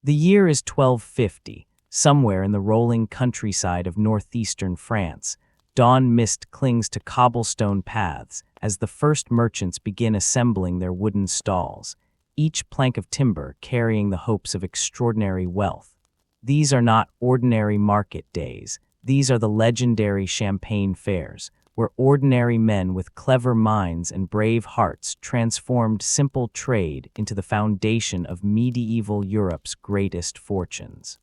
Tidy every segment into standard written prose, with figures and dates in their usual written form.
The year is 1250, somewhere in the rolling countryside of northeastern France. Dawn mist clings to cobblestone paths as the first merchants begin assembling their wooden stalls, each plank of timber carrying the hopes of extraordinary wealth. These are not ordinary market days. These are the legendary Champagne fairs, where ordinary men with clever minds and brave hearts transformed simple trade into the foundation of medieval Europe's greatest fortunes.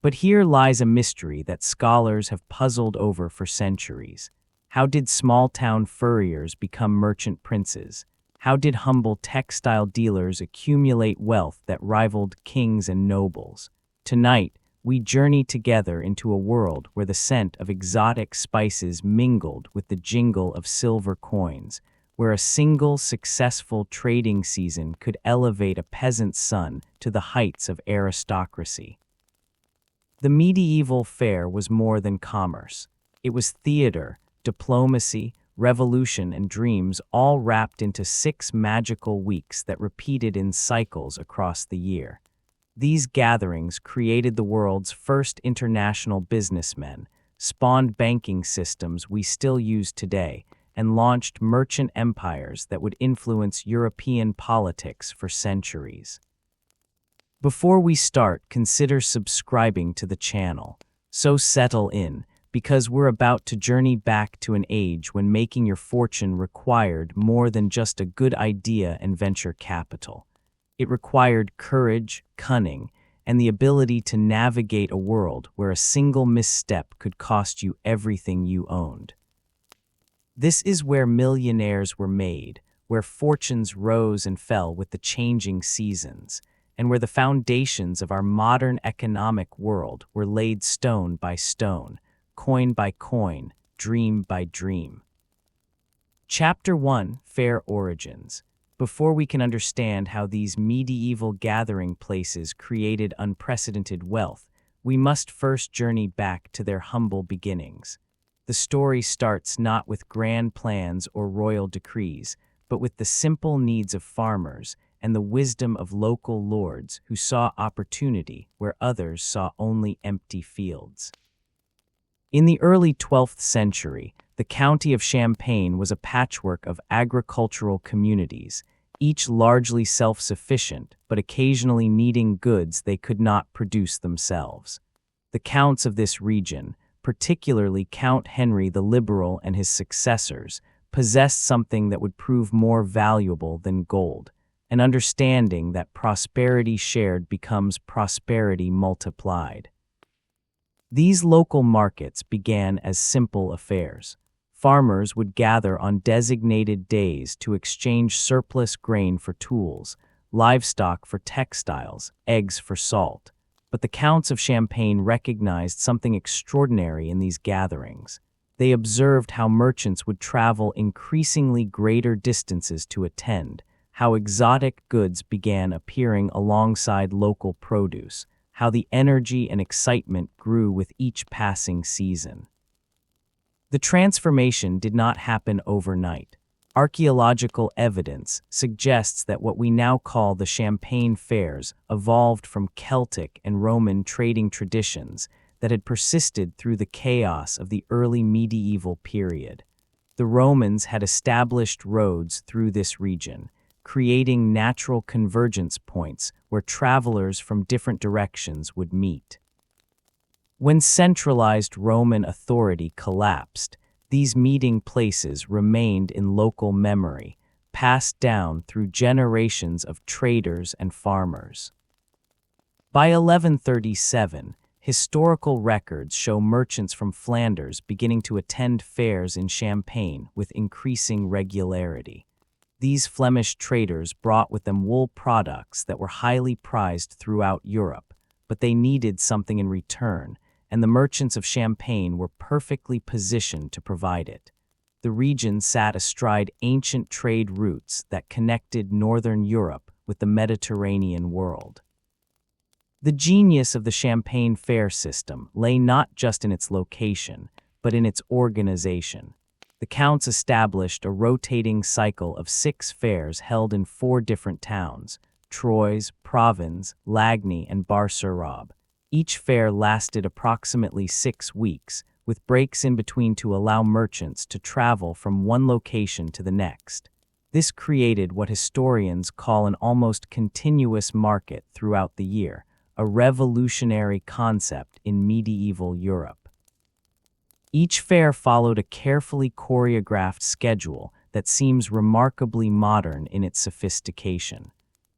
But here lies a mystery that scholars have puzzled over for centuries. How did small-town furriers become merchant princes? How did humble textile dealers accumulate wealth that rivaled kings and nobles? Tonight, we journey together into a world where the scent of exotic spices mingled with the jingle of silver coins, where a single successful trading season could elevate a peasant's son to the heights of aristocracy. The medieval fair was more than commerce. It was theater, diplomacy, revolution, and dreams all wrapped into 6 magical weeks that repeated in cycles across the year. These gatherings created the world's first international businessmen, spawned banking systems we still use today, and launched merchant empires that would influence European politics for centuries. Before we start, consider subscribing to the channel. So settle in, because we're about to journey back to an age when making your fortune required more than just a good idea and venture capital. It required courage, cunning, and the ability to navigate a world where a single misstep could cost you everything you owned. This is where millionaires were made, where fortunes rose and fell with the changing seasons, and where the foundations of our modern economic world were laid stone by stone, coin by coin, dream by dream. Chapter 1: Fair Origins. Before we can understand how these medieval gathering places created unprecedented wealth, we must first journey back to their humble beginnings. The story starts not with grand plans or royal decrees, but with the simple needs of farmers and the wisdom of local lords who saw opportunity where others saw only empty fields. In the early 12th century, the county of Champagne was a patchwork of agricultural communities, each largely self-sufficient, but occasionally needing goods they could not produce themselves. The counts of this region, particularly Count Henry the Liberal and his successors, possessed something that would prove more valuable than gold, an understanding that prosperity shared becomes prosperity multiplied. These local markets began as simple affairs. Farmers would gather on designated days to exchange surplus grain for tools, livestock for textiles, eggs for salt. But the counts of Champagne recognized something extraordinary in these gatherings. They observed how merchants would travel increasingly greater distances to attend, how exotic goods began appearing alongside local produce, how the energy and excitement grew with each passing season. The transformation did not happen overnight. Archaeological evidence suggests that what we now call the Champagne fairs evolved from Celtic and Roman trading traditions that had persisted through the chaos of the early medieval period. The Romans had established roads through this region, creating natural convergence points where travelers from different directions would meet. When centralized Roman authority collapsed, these meeting places remained in local memory, passed down through generations of traders and farmers. By 1137, historical records show merchants from Flanders beginning to attend fairs in Champagne with increasing regularity. These Flemish traders brought with them wool products that were highly prized throughout Europe, but they needed something in return, and the merchants of Champagne were perfectly positioned to provide it. The region sat astride ancient trade routes that connected northern Europe with the Mediterranean world. The genius of the Champagne fair system lay not just in its location, but in its organization. The counts established a rotating cycle of 6 fairs held in 4 different towns, Troyes, Provins, Lagny, and Bar-sur-Aube. Each fair lasted approximately 6 weeks, with breaks in between to allow merchants to travel from one location to the next. This created what historians call an almost continuous market throughout the year, a revolutionary concept in medieval Europe. Each fair followed a carefully choreographed schedule that seems remarkably modern in its sophistication.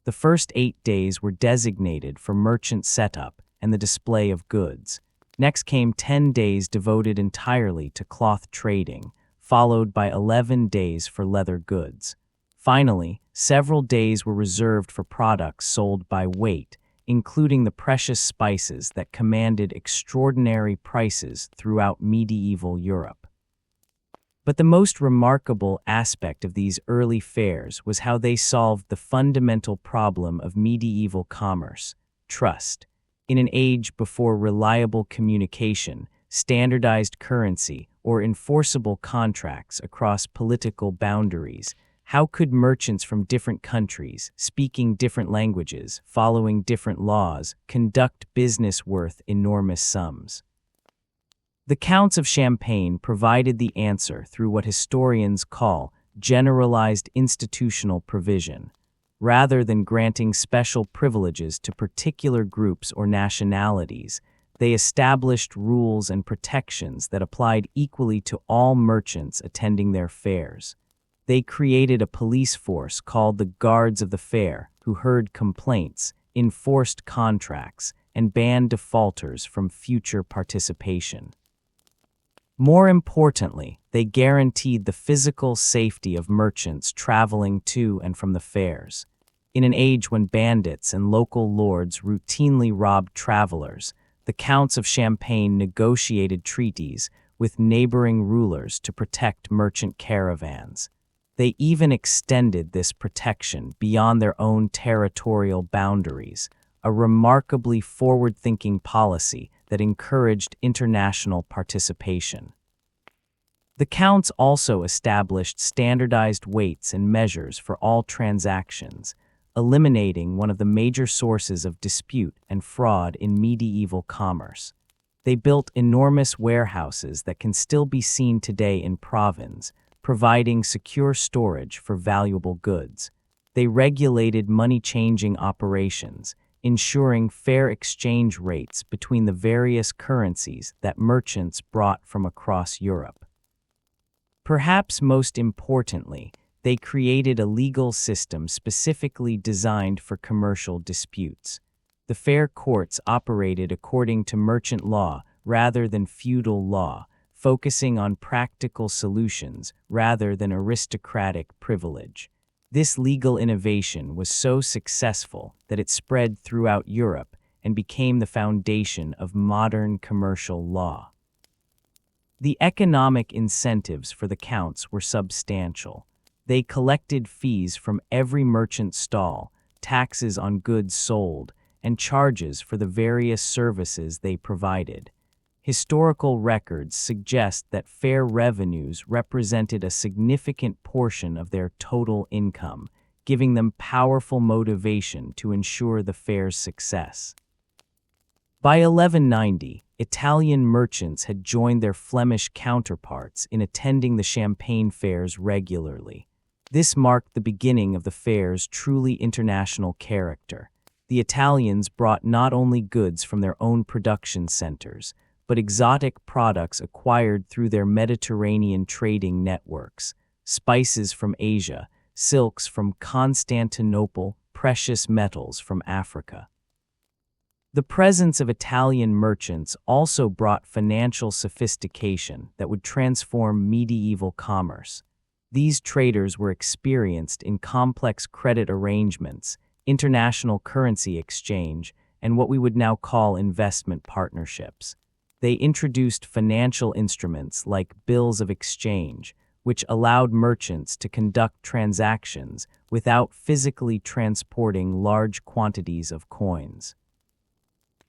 The first 8 days were designated for merchant setup and the display of goods. Next came 10 days devoted entirely to cloth trading, followed by 11 days for leather goods. Finally, several days were reserved for products sold by weight, including the precious spices that commanded extraordinary prices throughout medieval Europe. But the most remarkable aspect of these early fairs was how they solved the fundamental problem of medieval commerce: trust. In an age before reliable communication, standardized currency, or enforceable contracts across political boundaries, how could merchants from different countries, speaking different languages, following different laws, conduct business worth enormous sums? The Counts of Champagne provided the answer through what historians call generalized institutional provision. Rather than granting special privileges to particular groups or nationalities, they established rules and protections that applied equally to all merchants attending their fairs. They created a police force called the Guards of the Fair, who heard complaints, enforced contracts, and banned defaulters from future participation. More importantly, they guaranteed the physical safety of merchants traveling to and from the fairs. In an age when bandits and local lords routinely robbed travelers, the Counts of Champagne negotiated treaties with neighboring rulers to protect merchant caravans. They even extended this protection beyond their own territorial boundaries, a remarkably forward-thinking policy that encouraged international participation. The Counts also established standardized weights and measures for all transactions, eliminating one of the major sources of dispute and fraud in medieval commerce. They built enormous warehouses that can still be seen today in Provins, providing secure storage for valuable goods. They regulated money-changing operations, ensuring fair exchange rates between the various currencies that merchants brought from across Europe. Perhaps most importantly, they created a legal system specifically designed for commercial disputes. The fair courts operated according to merchant law rather than feudal law, focusing on practical solutions rather than aristocratic privilege. This legal innovation was so successful that it spread throughout Europe and became the foundation of modern commercial law. The economic incentives for the Counts were substantial. They collected fees from every merchant stall, taxes on goods sold, and charges for the various services they provided. Historical records suggest that fair revenues represented a significant portion of their total income, giving them powerful motivation to ensure the fair's success. By 1190, Italian merchants had joined their Flemish counterparts in attending the Champagne fairs regularly. This marked the beginning of the fair's truly international character. The Italians brought not only goods from their own production centers, but exotic products acquired through their Mediterranean trading networks, spices from Asia, silks from Constantinople, precious metals from Africa. The presence of Italian merchants also brought financial sophistication that would transform medieval commerce. These traders were experienced in complex credit arrangements, international currency exchange, and what we would now call investment partnerships. They introduced financial instruments like bills of exchange, which allowed merchants to conduct transactions without physically transporting large quantities of coins.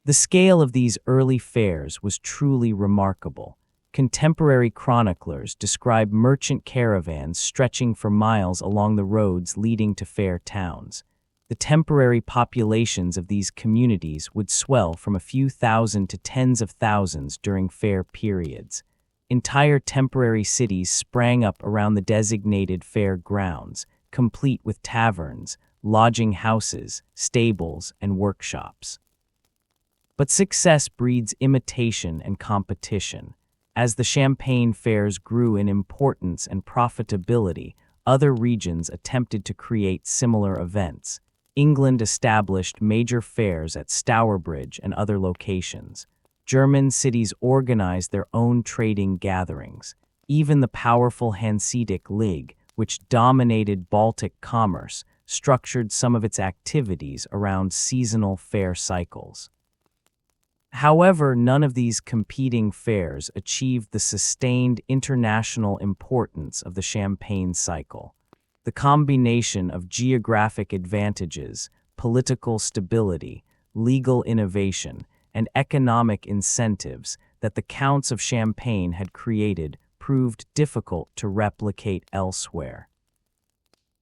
The scale of these early fairs was truly remarkable. Contemporary chroniclers describe merchant caravans stretching for miles along the roads leading to fair towns. The temporary populations of these communities would swell from a few thousand to tens of thousands during fair periods. Entire temporary cities sprang up around the designated fair grounds, complete with taverns, lodging houses, stables, and workshops. But success breeds imitation and competition. As the Champagne fairs grew in importance and profitability, other regions attempted to create similar events. England established major fairs at Stourbridge and other locations. German cities organized their own trading gatherings. Even the powerful Hanseatic League, which dominated Baltic commerce, structured some of its activities around seasonal fair cycles. However, none of these competing fairs achieved the sustained international importance of the Champagne cycle. The combination of geographic advantages, political stability, legal innovation, and economic incentives that the Counts of Champagne had created proved difficult to replicate elsewhere.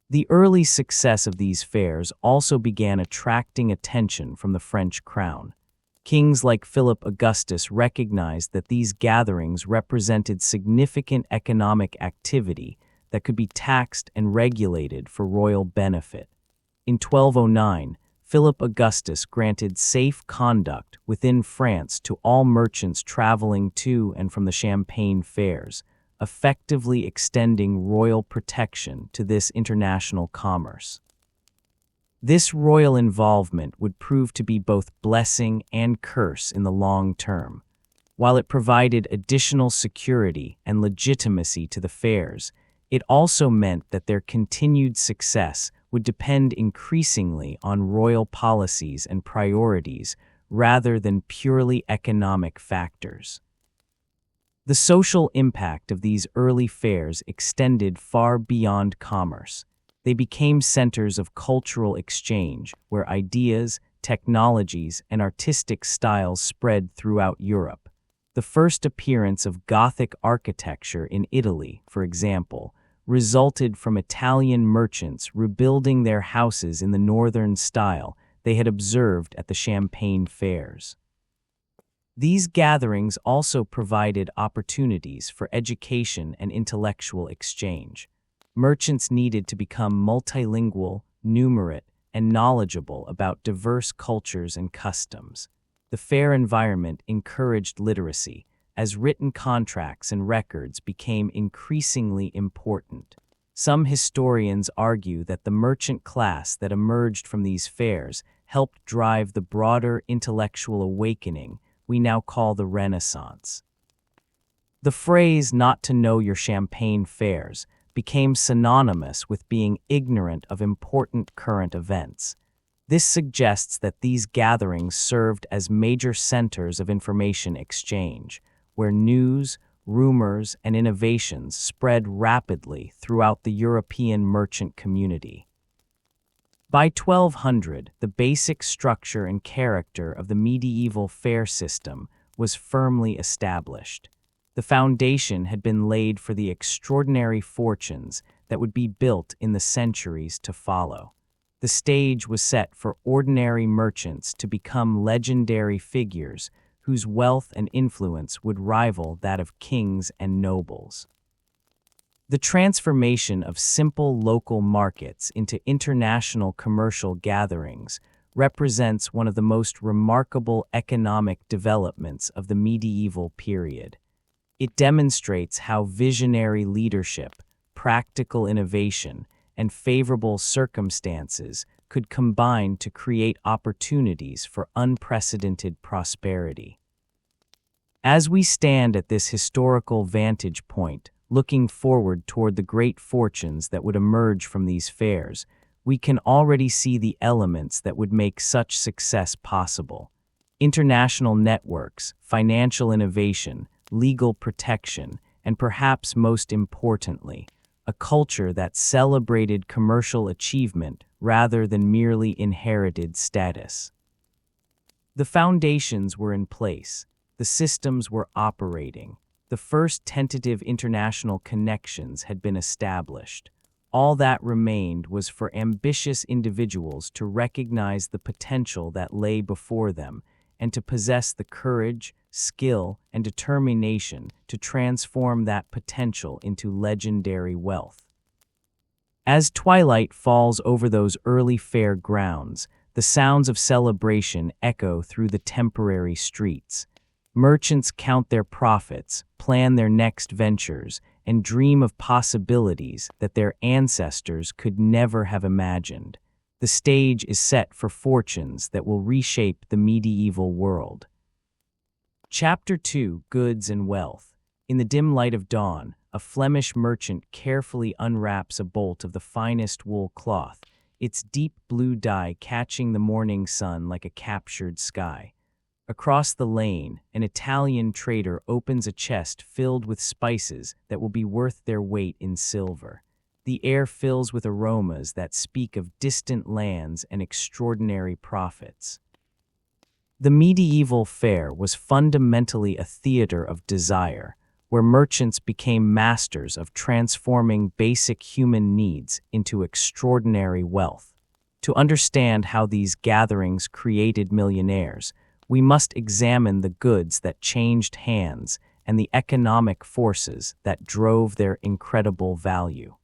The early success of these fairs also began attracting attention from the French crown. Kings like Philip Augustus recognized that these gatherings represented significant economic activity that could be taxed and regulated for royal benefit. In 1209, Philip Augustus granted safe conduct within France to all merchants traveling to and from the Champagne fairs, effectively extending royal protection to this international commerce. This royal involvement would prove to be both blessing and curse in the long term. While it provided additional security and legitimacy to the fairs, it also meant that their continued success would depend increasingly on royal policies and priorities rather than purely economic factors. The social impact of these early fairs extended far beyond commerce. They became centers of cultural exchange where ideas, technologies, and artistic styles spread throughout Europe. The first appearance of Gothic architecture in Italy, for example, resulted from Italian merchants rebuilding their houses in the northern style they had observed at the Champagne fairs. These gatherings also provided opportunities for education and intellectual exchange. Merchants needed to become multilingual, numerate, and knowledgeable about diverse cultures and customs. The fair environment encouraged literacy, as written contracts and records became increasingly important. Some historians argue that the merchant class that emerged from these fairs helped drive the broader intellectual awakening we now call the Renaissance. The phrase "not to know your Champagne fairs" became synonymous with being ignorant of important current events. This suggests that these gatherings served as major centers of information exchange, where news, rumors, and innovations spread rapidly throughout the European merchant community. By 1200, the basic structure and character of the medieval fair system was firmly established. The foundation had been laid for the extraordinary fortunes that would be built in the centuries to follow. The stage was set for ordinary merchants to become legendary figures whose wealth and influence would rival that of kings and nobles. The transformation of simple local markets into international commercial gatherings represents one of the most remarkable economic developments of the medieval period. It demonstrates how visionary leadership, practical innovation, and favorable circumstances could combine to create opportunities for unprecedented prosperity. As we stand at this historical vantage point, looking forward toward the great fortunes that would emerge from these fairs, we can already see the elements that would make such success possible. International networks, financial innovation, legal protection, and perhaps most importantly, a culture that celebrated commercial achievement rather than merely inherited status. The foundations were in place, the systems were operating, the first tentative international connections had been established. All that remained was for ambitious individuals to recognize the potential that lay before them and to possess the courage, skill, and determination to transform that potential into legendary wealth. As twilight falls over those early fair grounds, the sounds of celebration echo through the temporary streets. Merchants count their profits, plan their next ventures, and dream of possibilities that their ancestors could never have imagined. The stage is set for fortunes that will reshape the medieval world. Chapter 2: Goods and Wealth. In the dim light of dawn, a Flemish merchant carefully unwraps a bolt of the finest wool cloth, its deep blue dye catching the morning sun like a captured sky. Across the lane, an Italian trader opens a chest filled with spices that will be worth their weight in silver. The air fills with aromas that speak of distant lands and extraordinary profits. The medieval fair was fundamentally a theater of desire, where merchants became masters of transforming basic human needs into extraordinary wealth. To understand how these gatherings created millionaires, we must examine the goods that changed hands and the economic forces that drove their incredible value.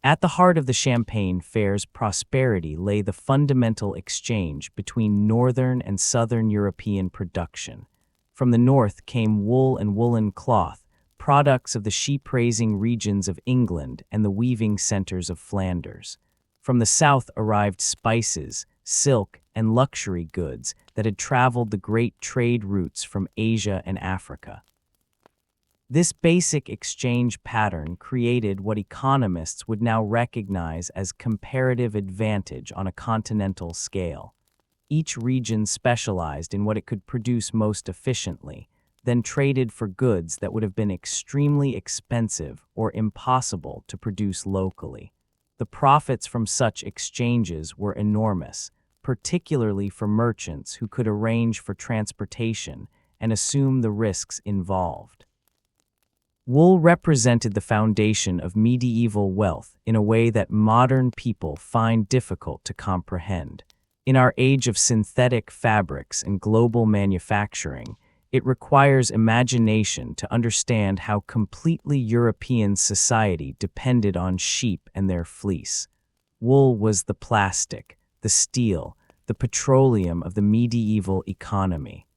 At the heart of the Champagne Fair's prosperity lay the fundamental exchange between northern and southern European production. From the north came wool and woolen cloth, products of the sheep-raising regions of England and the weaving centers of Flanders. From the south arrived spices, silk, and luxury goods that had traveled the great trade routes from Asia and Africa. This basic exchange pattern created what economists would now recognize as comparative advantage on a continental scale. Each region specialized in what it could produce most efficiently, then traded for goods that would have been extremely expensive or impossible to produce locally. The profits from such exchanges were enormous, particularly for merchants who could arrange for transportation and assume the risks involved. Wool represented the foundation of medieval wealth in a way that modern people find difficult to comprehend. In our age of synthetic fabrics and global manufacturing, it requires imagination to understand how completely European society depended on sheep and their fleece. Wool was the plastic, the steel, the petroleum of the medieval economy.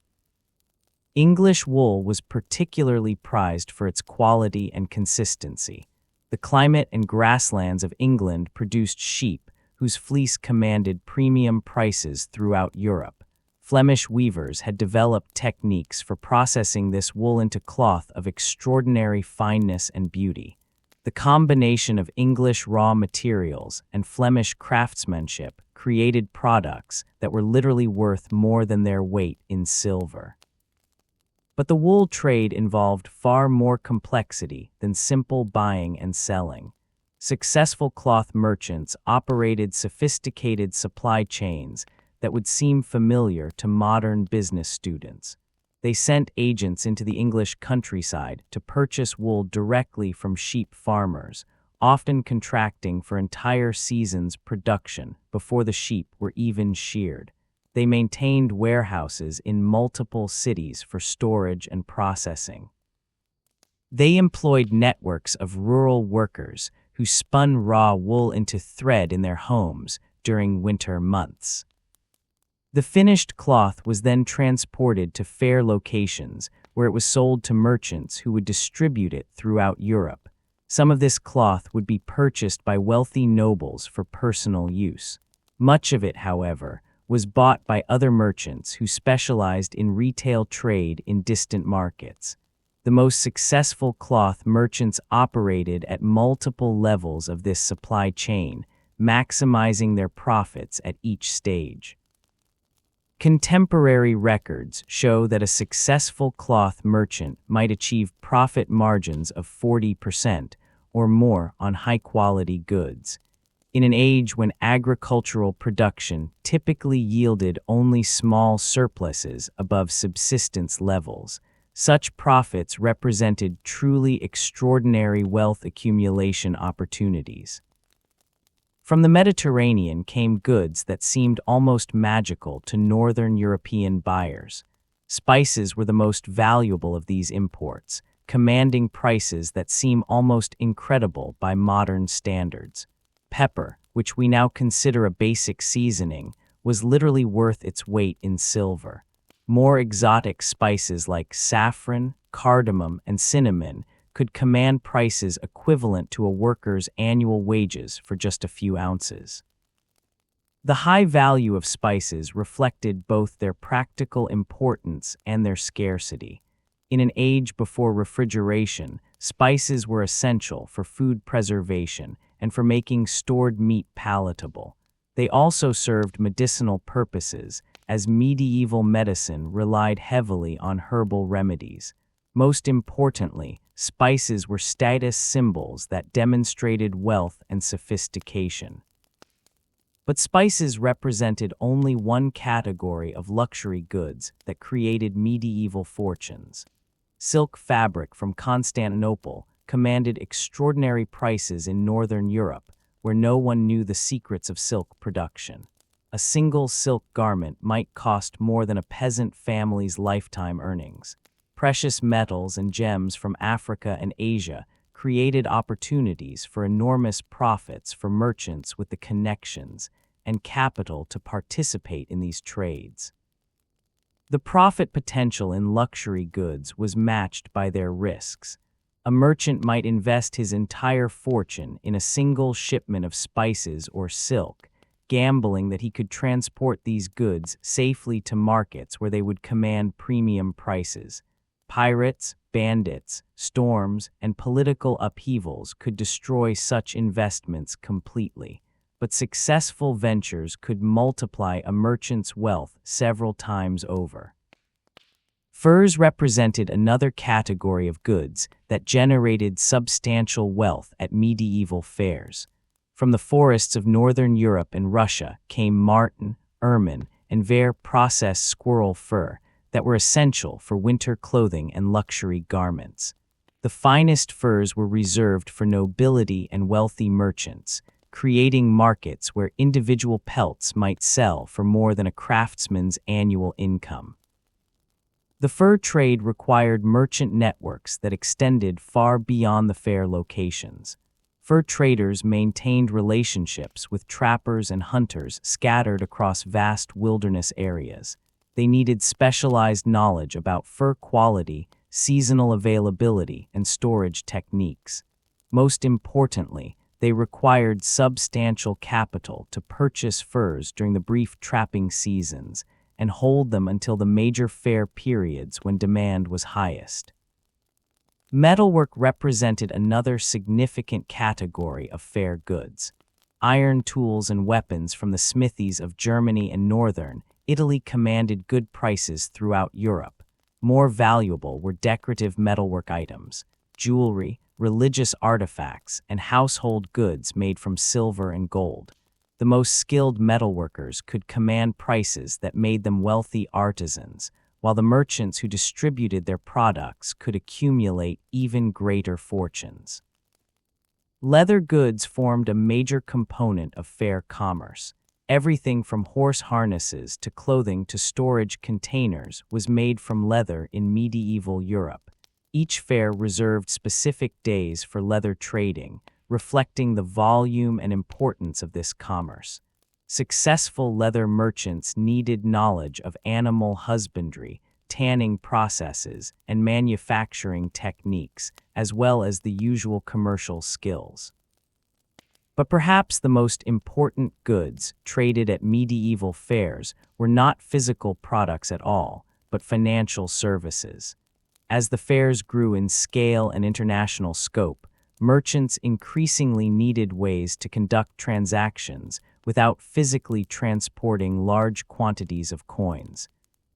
English wool was particularly prized for its quality and consistency. The climate and grasslands of England produced sheep, whose fleece commanded premium prices throughout Europe. Flemish weavers had developed techniques for processing this wool into cloth of extraordinary fineness and beauty. The combination of English raw materials and Flemish craftsmanship created products that were literally worth more than their weight in silver. But the wool trade involved far more complexity than simple buying and selling. Successful cloth merchants operated sophisticated supply chains that would seem familiar to modern business students. They sent agents into the English countryside to purchase wool directly from sheep farmers, often contracting for entire seasons' production before the sheep were even sheared. They maintained warehouses in multiple cities for storage and processing. They employed networks of rural workers who spun raw wool into thread in their homes during winter months. The finished cloth was then transported to fair locations where it was sold to merchants who would distribute it throughout Europe. Some of this cloth would be purchased by wealthy nobles for personal use. Much of it, however, was bought by other merchants who specialized in retail trade in distant markets. The most successful cloth merchants operated at multiple levels of this supply chain, maximizing their profits at each stage. Contemporary records show that a successful cloth merchant might achieve profit margins of 40% or more on high-quality goods. In an age when agricultural production typically yielded only small surpluses above subsistence levels, Such profits represented truly extraordinary wealth accumulation opportunities. From the Mediterranean came goods that seemed almost magical to northern European buyers. Spices were the most valuable of these imports, commanding prices that seem almost incredible by modern standards. Pepper, which we now consider a basic seasoning, was literally worth its weight in silver. More exotic spices like saffron, cardamom, and cinnamon could command prices equivalent to a worker's annual wages for just a few ounces. The high value of spices reflected both their practical importance and their scarcity. In an age before refrigeration, spices were essential for food preservation and for making stored meat palatable. They also served medicinal purposes, as medieval medicine relied heavily on herbal remedies. Most importantly, spices were status symbols that demonstrated wealth and sophistication. But spices represented only one category of luxury goods that created medieval fortunes. Silk fabric from Constantinople commanded extraordinary prices in northern Europe, where no one knew the secrets of silk production. A single silk garment might cost more than a peasant family's lifetime earnings. Precious metals and gems from Africa and Asia created opportunities for enormous profits for merchants with the connections and capital to participate in these trades. The profit potential in luxury goods was matched by their risks. A merchant might invest his entire fortune in a single shipment of spices or silk, gambling that he could transport these goods safely to markets where they would command premium prices. Pirates, bandits, storms, and political upheavals could destroy such investments completely, but successful ventures could multiply a merchant's wealth several times over. Furs represented another category of goods that generated substantial wealth at medieval fairs. From the forests of northern Europe and Russia came marten, ermine, and vair processed squirrel fur that were essential for winter clothing and luxury garments. The finest furs were reserved for nobility and wealthy merchants, creating markets where individual pelts might sell for more than a craftsman's annual income. The fur trade required merchant networks that extended far beyond the fair locations. Fur traders maintained relationships with trappers and hunters scattered across vast wilderness areas. They needed specialized knowledge about fur quality, seasonal availability, and storage techniques. Most importantly, they required substantial capital to purchase furs during the brief trapping seasons and hold them until the major fair periods when demand was highest. Metalwork represented another significant category of fair goods. Iron tools and weapons from the smithies of Germany and northern Italy commanded good prices throughout Europe. More valuable were decorative metalwork items, jewelry, religious artifacts, and household goods made from silver and gold. The most skilled metalworkers could command prices that made them wealthy artisans, while the merchants who distributed their products could accumulate even greater fortunes. Leather goods formed a major component of fair commerce. Everything from horse harnesses to clothing to storage containers was made from leather in medieval Europe. Each fair reserved specific days for leather trading, reflecting the volume and importance of this commerce. Successful leather merchants needed knowledge of animal husbandry, tanning processes, and manufacturing techniques, as well as the usual commercial skills. But perhaps the most important goods traded at medieval fairs were not physical products at all, but financial services. As the fairs grew in scale and international scope, merchants increasingly needed ways to conduct transactions without physically transporting large quantities of coins.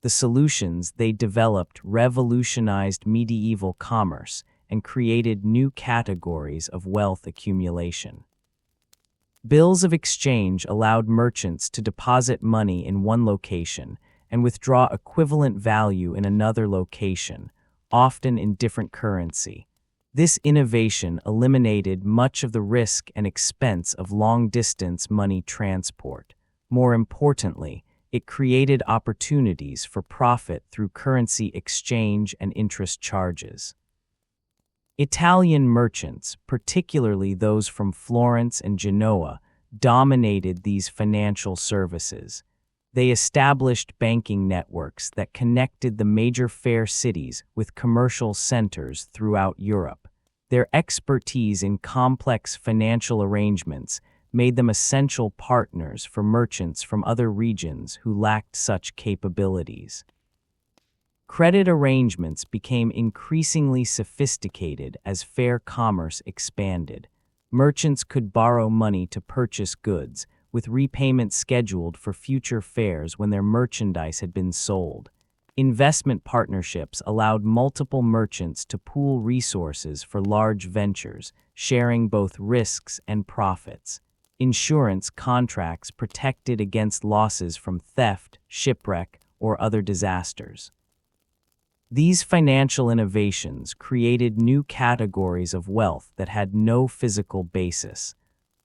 The solutions they developed revolutionized medieval commerce and created new categories of wealth accumulation. Bills of exchange allowed merchants to deposit money in one location and withdraw equivalent value in another location, often in different currency. This innovation eliminated much of the risk and expense of long-distance money transport. More importantly, it created opportunities for profit through currency exchange and interest charges. Italian merchants, particularly those from Florence and Genoa, dominated these financial services. They established banking networks that connected the major fair cities with commercial centers throughout Europe. Their expertise in complex financial arrangements made them essential partners for merchants from other regions who lacked such capabilities. Credit arrangements became increasingly sophisticated as fair commerce expanded. Merchants could borrow money to purchase goods, with repayment scheduled for future fairs when their merchandise had been sold. Investment partnerships allowed multiple merchants to pool resources for large ventures, sharing both risks and profits. Insurance contracts protected against losses from theft, shipwreck, or other disasters. These financial innovations created new categories of wealth that had no physical basis.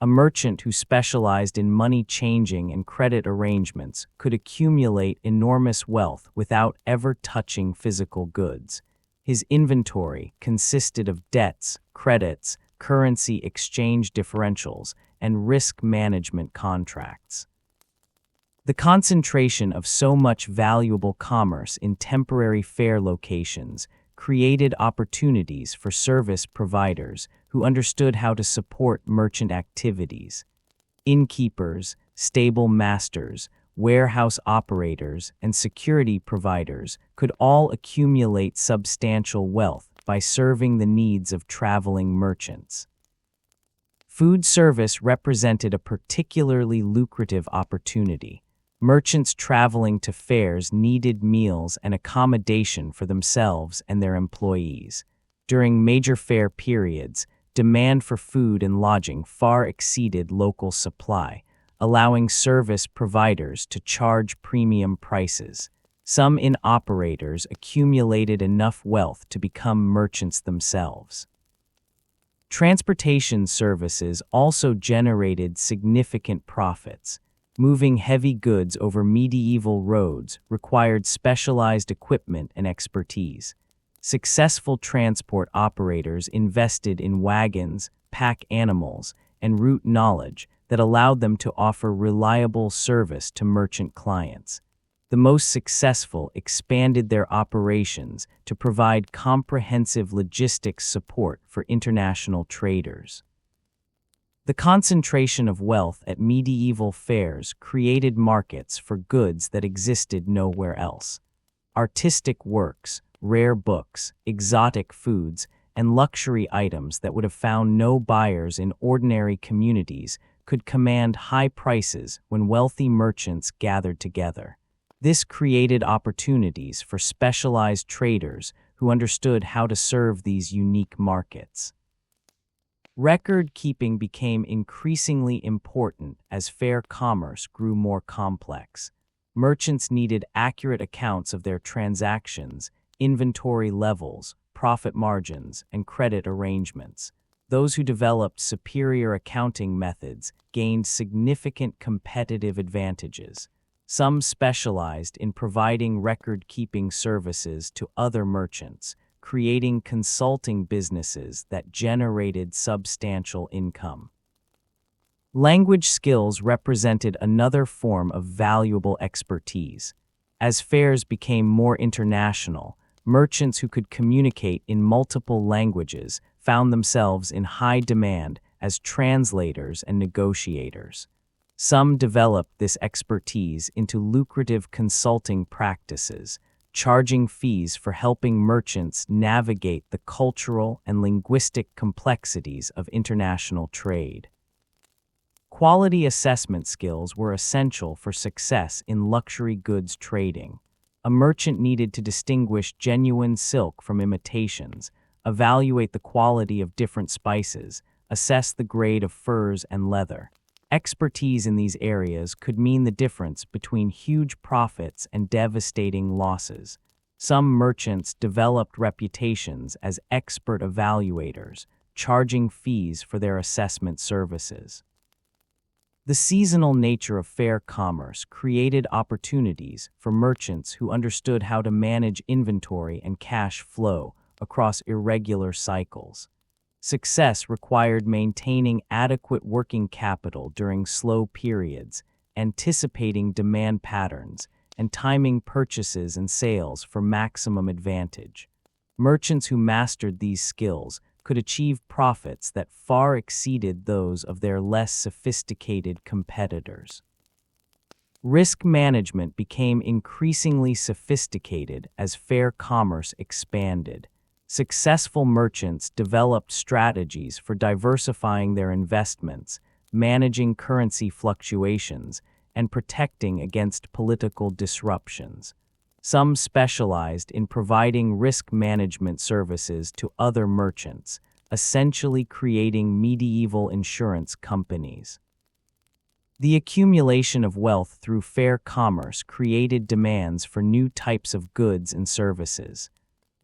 A merchant who specialized in money changing and credit arrangements could accumulate enormous wealth without ever touching physical goods. His inventory consisted of debts, credits, currency exchange differentials, and risk management contracts. The concentration of so much valuable commerce in temporary fair locations created opportunities for service providers who understood how to support merchant activities. Innkeepers, stable masters, warehouse operators, and security providers could all accumulate substantial wealth by serving the needs of traveling merchants. Food service represented a particularly lucrative opportunity. Merchants traveling to fairs needed meals and accommodation for themselves and their employees. During major fair periods, demand for food and lodging far exceeded local supply, allowing service providers to charge premium prices. Some inn-operators accumulated enough wealth to become merchants themselves. Transportation services also generated significant profits. Moving heavy goods over medieval roads required specialized equipment and expertise. Successful transport operators invested in wagons, pack animals, and route knowledge that allowed them to offer reliable service to merchant clients. The most successful expanded their operations to provide comprehensive logistics support for international traders. The concentration of wealth at medieval fairs created markets for goods that existed nowhere else. Artistic works, rare books, exotic foods, and luxury items that would have found no buyers in ordinary communities could command high prices when wealthy merchants gathered together. This created opportunities for specialized traders who understood how to serve these unique markets. Record-keeping became increasingly important as fair commerce grew more complex. Merchants needed accurate accounts of their transactions, inventory levels, profit margins, and credit arrangements. Those who developed superior accounting methods gained significant competitive advantages. Some specialized in providing record-keeping services to other merchants, creating consulting businesses that generated substantial income. Language skills represented another form of valuable expertise. As fairs became more international, merchants who could communicate in multiple languages found themselves in high demand as translators and negotiators. Some developed this expertise into lucrative consulting practices, charging fees for helping merchants navigate the cultural and linguistic complexities of international trade. Quality assessment skills were essential for success in luxury goods trading. A merchant needed to distinguish genuine silk from imitations, evaluate the quality of different spices, assess the grade of furs and leather. Expertise in these areas could mean the difference between huge profits and devastating losses. Some merchants developed reputations as expert evaluators, charging fees for their assessment services. The seasonal nature of fair commerce created opportunities for merchants who understood how to manage inventory and cash flow across irregular cycles. Success required maintaining adequate working capital during slow periods, anticipating demand patterns, and timing purchases and sales for maximum advantage. Merchants who mastered these skills could achieve profits that far exceeded those of their less sophisticated competitors. Risk management became increasingly sophisticated as fair commerce expanded. Successful merchants developed strategies for diversifying their investments, managing currency fluctuations, and protecting against political disruptions. Some specialized in providing risk management services to other merchants, essentially creating medieval insurance companies. The accumulation of wealth through fair commerce created demands for new types of goods and services.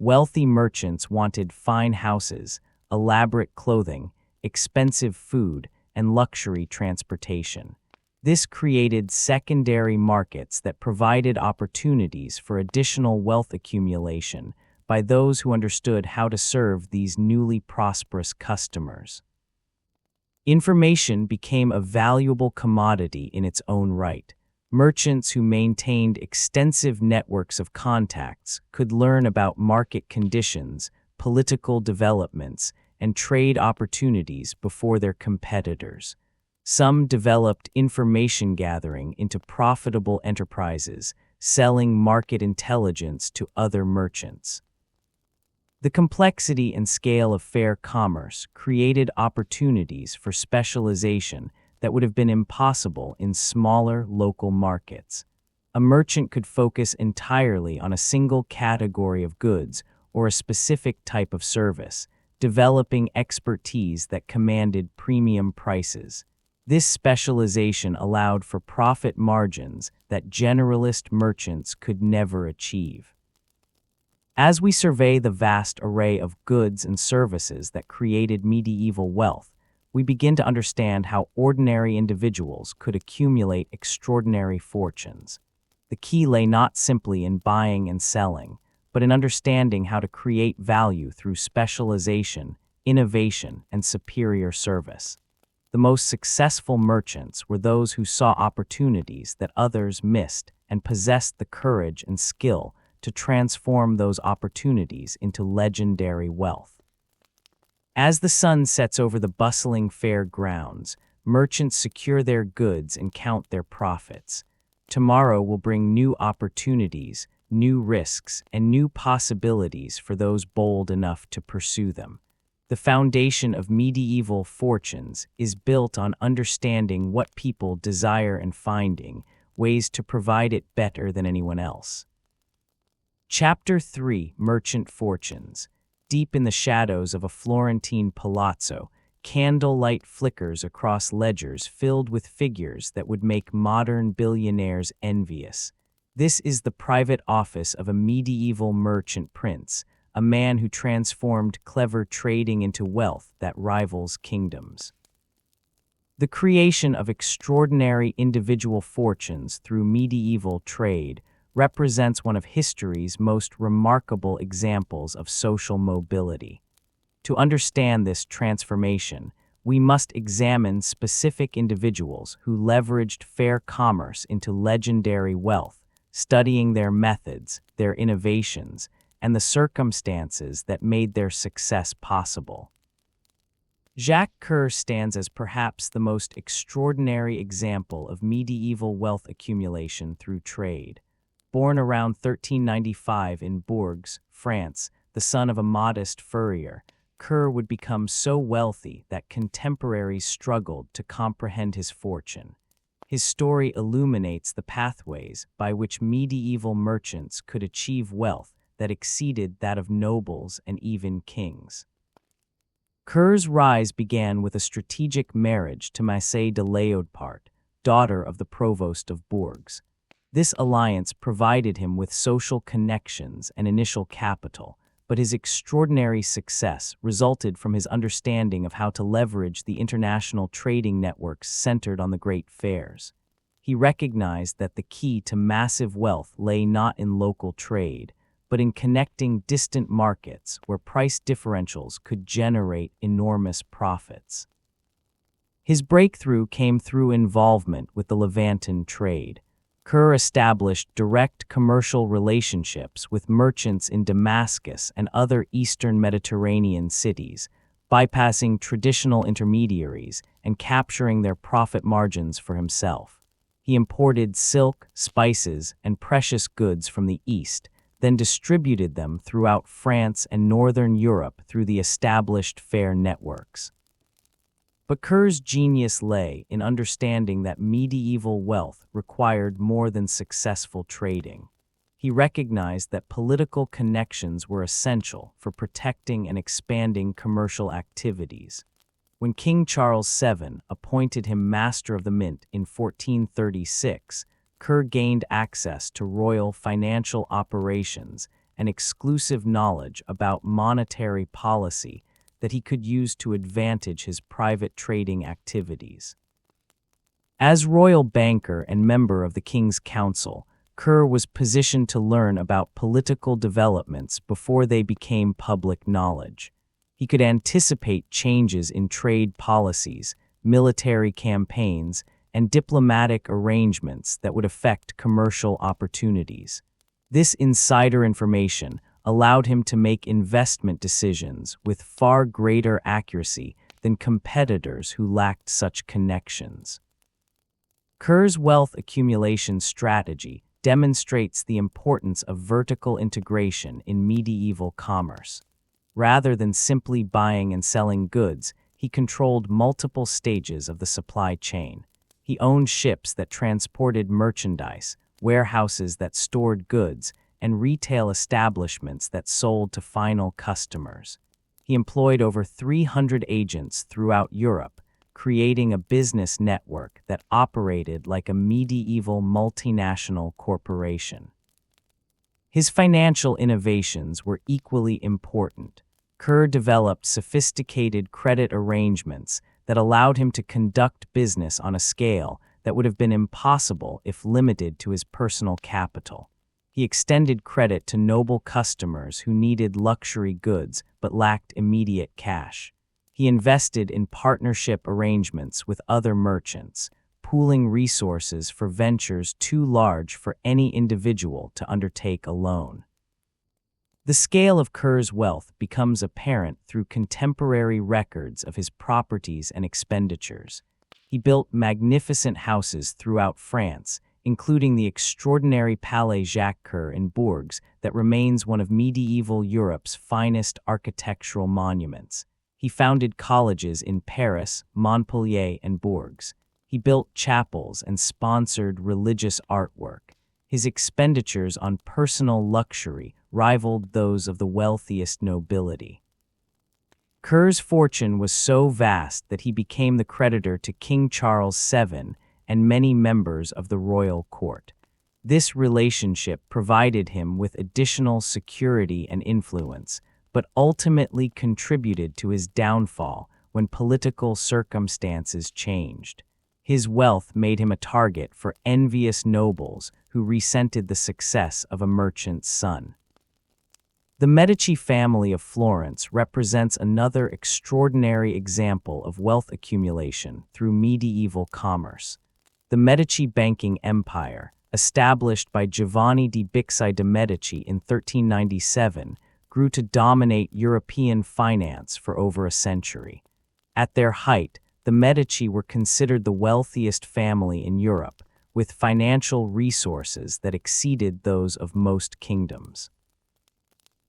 Wealthy merchants wanted fine houses, elaborate clothing, expensive food, and luxury transportation. This created secondary markets that provided opportunities for additional wealth accumulation by those who understood how to serve these newly prosperous customers. Information became a valuable commodity in its own right. Merchants who maintained extensive networks of contacts could learn about market conditions, political developments, and trade opportunities before their competitors. Some developed information gathering into profitable enterprises, selling market intelligence to other merchants. The complexity and scale of fair commerce created opportunities for specialization that would have been impossible in smaller local markets. A merchant could focus entirely on a single category of goods or a specific type of service, developing expertise that commanded premium prices. This specialization allowed for profit margins that generalist merchants could never achieve. As we survey the vast array of goods and services that created medieval wealth, we begin to understand how ordinary individuals could accumulate extraordinary fortunes. The key lay not simply in buying and selling, but in understanding how to create value through specialization, innovation, and superior service. The most successful merchants were those who saw opportunities that others missed and possessed the courage and skill to transform those opportunities into legendary wealth. As the sun sets over the bustling fair grounds, merchants secure their goods and count their profits. Tomorrow will bring new opportunities, new risks, and new possibilities for those bold enough to pursue them. The foundation of medieval fortunes is built on understanding what people desire and finding ways to provide it better than anyone else. Chapter 3: Merchant Fortunes. Deep in the shadows of a Florentine palazzo, candlelight flickers across ledgers filled with figures that would make modern billionaires envious. This is the private office of a medieval merchant prince, a man who transformed clever trading into wealth that rivals kingdoms. The creation of extraordinary individual fortunes through medieval trade represents one of history's most remarkable examples of social mobility. To understand this transformation, we must examine specific individuals who leveraged fair commerce into legendary wealth, studying their methods, their innovations, and the circumstances that made their success possible. Jacques Coeur stands as perhaps the most extraordinary example of medieval wealth accumulation through trade. Born around 1395 in Bourges, France, the son of a modest furrier, Coeur would become so wealthy that contemporaries struggled to comprehend his fortune. His story illuminates the pathways by which medieval merchants could achieve wealth that exceeded that of nobles and even kings. Coeur's rise began with a strategic marriage to Massé de Léodpart, daughter of the provost of Bourges. This alliance provided him with social connections and initial capital, but his extraordinary success resulted from his understanding of how to leverage the international trading networks centered on the great fairs. He recognized that the key to massive wealth lay not in local trade, but in connecting distant markets where price differentials could generate enormous profits. His breakthrough came through involvement with the Levantan trade. Kerr established direct commercial relationships with merchants in Damascus and other eastern Mediterranean cities, bypassing traditional intermediaries and capturing their profit margins for himself. He imported silk, spices, and precious goods from the East, then distributed them throughout France and Northern Europe through the established fair networks. But Kerr's genius lay in understanding that medieval wealth required more than successful trading. He recognized that political connections were essential for protecting and expanding commercial activities. When King Charles VII appointed him Master of the Mint in 1436, Kerr gained access to royal financial operations and exclusive knowledge about monetary policy that he could use to advantage his private trading activities. As royal banker and member of the King's Council, Kerr was positioned to learn about political developments before they became public knowledge. He could anticipate changes in trade policies, military campaigns, and diplomatic arrangements that would affect commercial opportunities. This insider information allowed him to make investment decisions with far greater accuracy than competitors who lacked such connections. Kerr's wealth accumulation strategy demonstrates the importance of vertical integration in medieval commerce. Rather than simply buying and selling goods, he controlled multiple stages of the supply chain. He owned ships that transported merchandise, warehouses that stored goods, and retail establishments that sold to final customers. He employed over 300 agents throughout Europe, creating a business network that operated like a medieval multinational corporation. His financial innovations were equally important. Kerr developed sophisticated credit arrangements that allowed him to conduct business on a scale that would have been impossible if limited to his personal capital. He extended credit to noble customers who needed luxury goods but lacked immediate cash. He invested in partnership arrangements with other merchants, pooling resources for ventures too large for any individual to undertake alone. The scale of Kerr's wealth becomes apparent through contemporary records of his properties and expenditures. He built magnificent houses throughout France, including the extraordinary Palais Jacques Coeur in Bourges that remains one of medieval Europe's finest architectural monuments. He founded colleges in Paris, Montpellier, and Bourges. He built chapels and sponsored religious artwork. His expenditures on personal luxury rivaled those of the wealthiest nobility. Kerr's fortune was so vast that he became the creditor to King Charles VII and many members of the royal court. This relationship provided him with additional security and influence, but ultimately contributed to his downfall when political circumstances changed. His wealth made him a target for envious nobles who resented the success of a merchant's son. The Medici family of Florence represents another extraordinary example of wealth accumulation through medieval commerce. The Medici banking empire, established by Giovanni di Bicci de' Medici in 1397, grew to dominate European finance for over a century. At their height, the Medici were considered the wealthiest family in Europe, with financial resources that exceeded those of most kingdoms.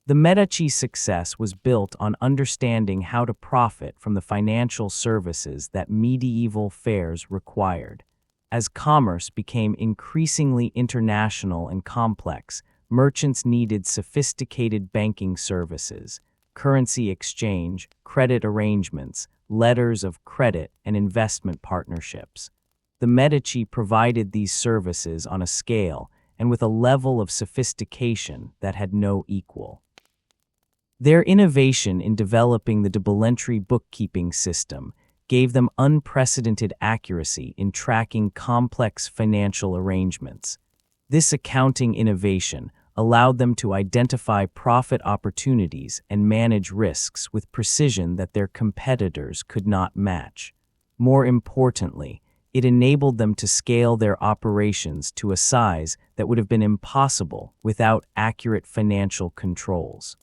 The Medici's success was built on understanding how to profit from the financial services that medieval fairs required. As commerce became increasingly international and complex, merchants needed sophisticated banking services, currency exchange, credit arrangements, letters of credit, and investment partnerships. The Medici provided these services on a scale and with a level of sophistication that had no equal. Their innovation in developing the double-entry bookkeeping system gave them unprecedented accuracy in tracking complex financial arrangements. This accounting innovation allowed them to identify profit opportunities and manage risks with precision that their competitors could not match. More importantly, it enabled them to scale their operations to a size that would have been impossible without accurate financial controls.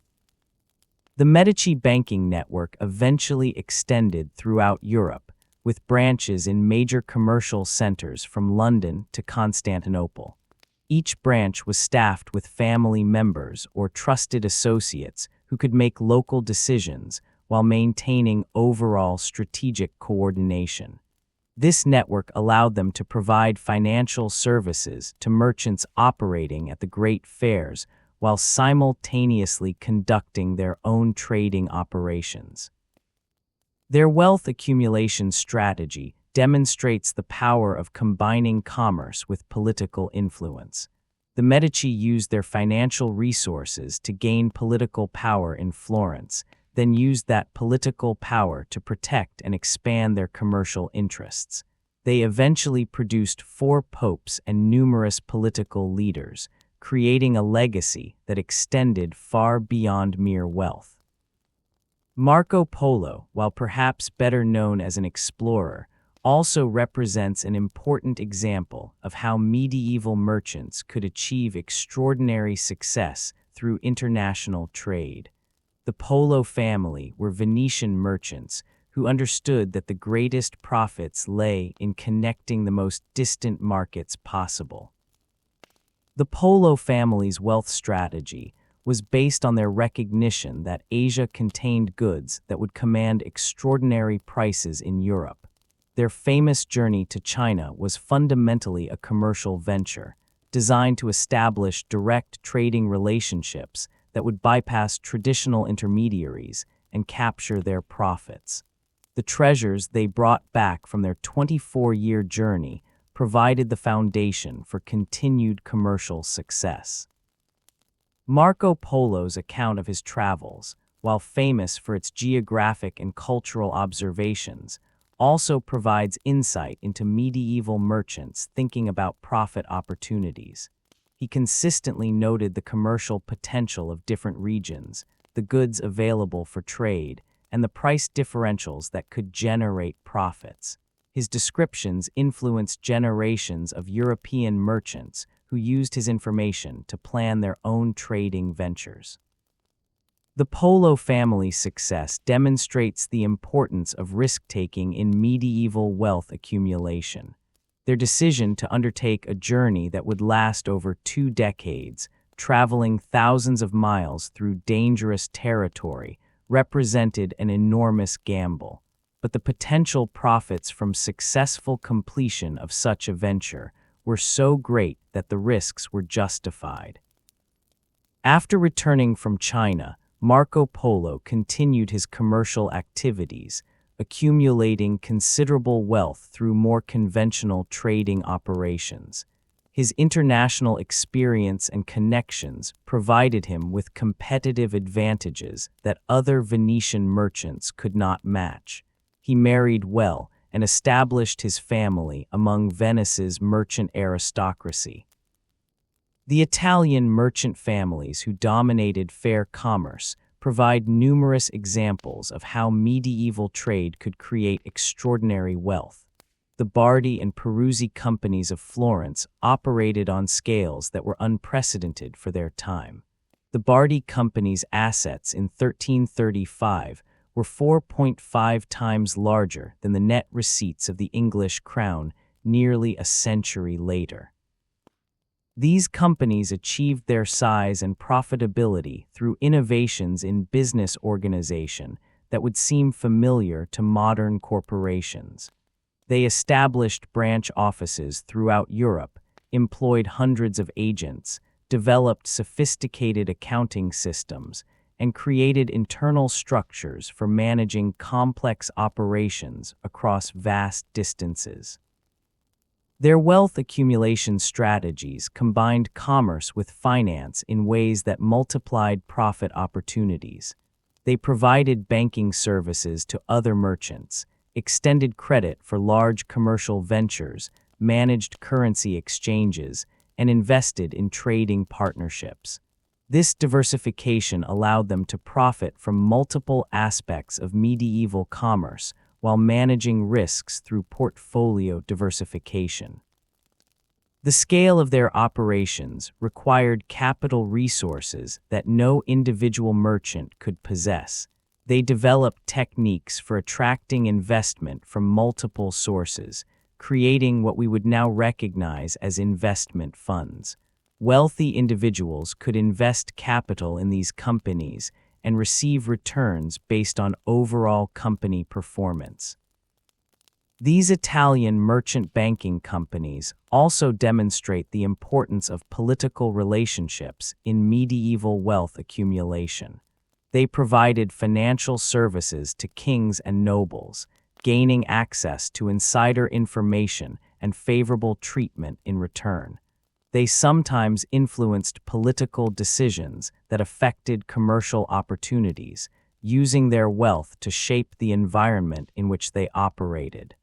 The Medici banking network eventually extended throughout Europe, with branches in major commercial centers from London to Constantinople. Each branch was staffed with family members or trusted associates who could make local decisions while maintaining overall strategic coordination. This network allowed them to provide financial services to merchants operating at the great fairs while simultaneously conducting their own trading operations. Their wealth accumulation strategy demonstrates the power of combining commerce with political influence. The Medici used their financial resources to gain political power in Florence, then used that political power to protect and expand their commercial interests. They eventually produced 4 popes and numerous political leaders, creating a legacy that extended far beyond mere wealth. Marco Polo, while perhaps better known as an explorer, also represents an important example of how medieval merchants could achieve extraordinary success through international trade. The Polo family were Venetian merchants who understood that the greatest profits lay in connecting the most distant markets possible. The Polo family's wealth strategy was based on their recognition that Asia contained goods that would command extraordinary prices in Europe. Their famous journey to China was fundamentally a commercial venture, designed to establish direct trading relationships that would bypass traditional intermediaries and capture their profits. The treasures they brought back from their 24-year journey provided the foundation for continued commercial success. Marco Polo's account of his travels, while famous for its geographic and cultural observations, also provides insight into medieval merchants thinking about profit opportunities. He consistently noted the commercial potential of different regions, the goods available for trade, and the price differentials that could generate profits. His descriptions influenced generations of European merchants who used his information to plan their own trading ventures. The Polo family's success demonstrates the importance of risk-taking in medieval wealth accumulation. Their decision to undertake a journey that would last over 2 decades, traveling thousands of miles through dangerous territory, represented an enormous gamble. But the potential profits from successful completion of such a venture were so great that the risks were justified. After returning from China, Marco Polo continued his commercial activities, accumulating considerable wealth through more conventional trading operations. His international experience and connections provided him with competitive advantages that other Venetian merchants could not match. He married well and established his family among Venice's merchant aristocracy. The Italian merchant families who dominated fair commerce provide numerous examples of how medieval trade could create extraordinary wealth. The Bardi and Peruzzi companies of Florence operated on scales that were unprecedented for their time. The Bardi company's assets in 1335 were 4.5 times larger than the net receipts of the English crown nearly a century later. These companies achieved their size and profitability through innovations in business organization that would seem familiar to modern corporations. They established branch offices throughout Europe, employed hundreds of agents, developed sophisticated accounting systems, and created internal structures for managing complex operations across vast distances. Their wealth accumulation strategies combined commerce with finance in ways that multiplied profit opportunities. They provided banking services to other merchants, extended credit for large commercial ventures, managed currency exchanges, and invested in trading partnerships. This diversification allowed them to profit from multiple aspects of medieval commerce while managing risks through portfolio diversification. The scale of their operations required capital resources that no individual merchant could possess. They developed techniques for attracting investment from multiple sources, creating what we would now recognize as investment funds. Wealthy individuals could invest capital in these companies and receive returns based on overall company performance. These Italian merchant banking companies also demonstrate the importance of political relationships in medieval wealth accumulation. They provided financial services to kings and nobles, gaining access to insider information and favorable treatment in return. They sometimes influenced political decisions that affected commercial opportunities, using their wealth to shape the environment in which they operated.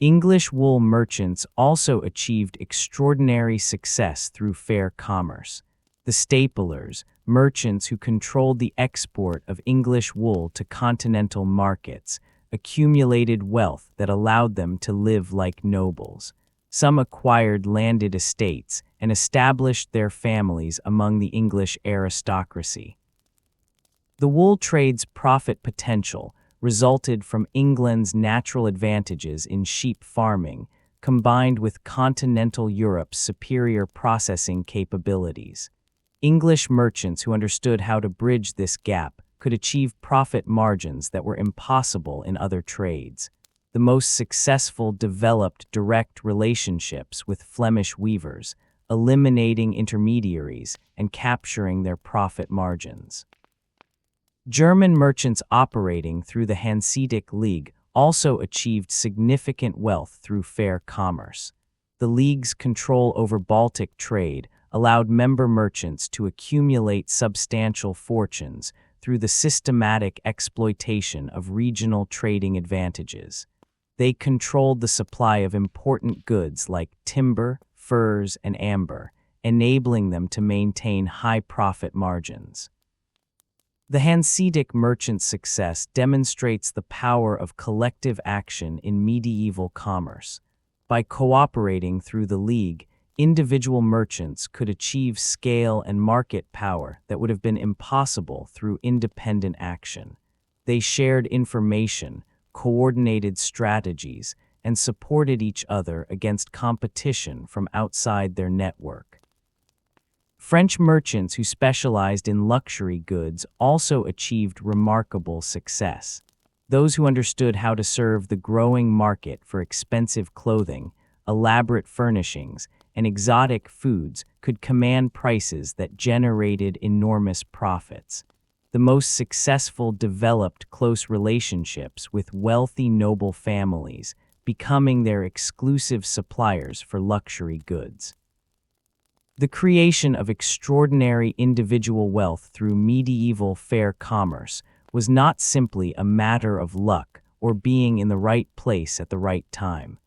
English wool merchants also achieved extraordinary success through fair commerce. The staplers, merchants who controlled the export of English wool to continental markets, accumulated wealth that allowed them to live like nobles. Some acquired landed estates and established their families among the English aristocracy. The wool trade's profit potential resulted from England's natural advantages in sheep farming, combined with continental Europe's superior processing capabilities. English merchants who understood how to bridge this gap could achieve profit margins that were impossible in other trades. The most successful developed direct relationships with Flemish weavers, eliminating intermediaries and capturing their profit margins. German merchants operating through the Hanseatic League also achieved significant wealth through fair commerce. The League's control over Baltic trade allowed member merchants to accumulate substantial fortunes through the systematic exploitation of regional trading advantages. They controlled the supply of important goods like timber, furs, and amber, enabling them to maintain high profit margins. The Hanseatic merchants' success demonstrates the power of collective action in medieval commerce. By cooperating through the League, individual merchants could achieve scale and market power that would have been impossible through independent action. They shared information, coordinated strategies, and supported each other against competition from outside their network. French merchants who specialized in luxury goods also achieved remarkable success. Those who understood how to serve the growing market for expensive clothing, elaborate furnishings, and exotic foods could command prices that generated enormous profits. The most successful developed close relationships with wealthy noble families, becoming their exclusive suppliers for luxury goods. The creation of extraordinary individual wealth through medieval fair commerce was not simply a matter of luck or being in the right place at the right time.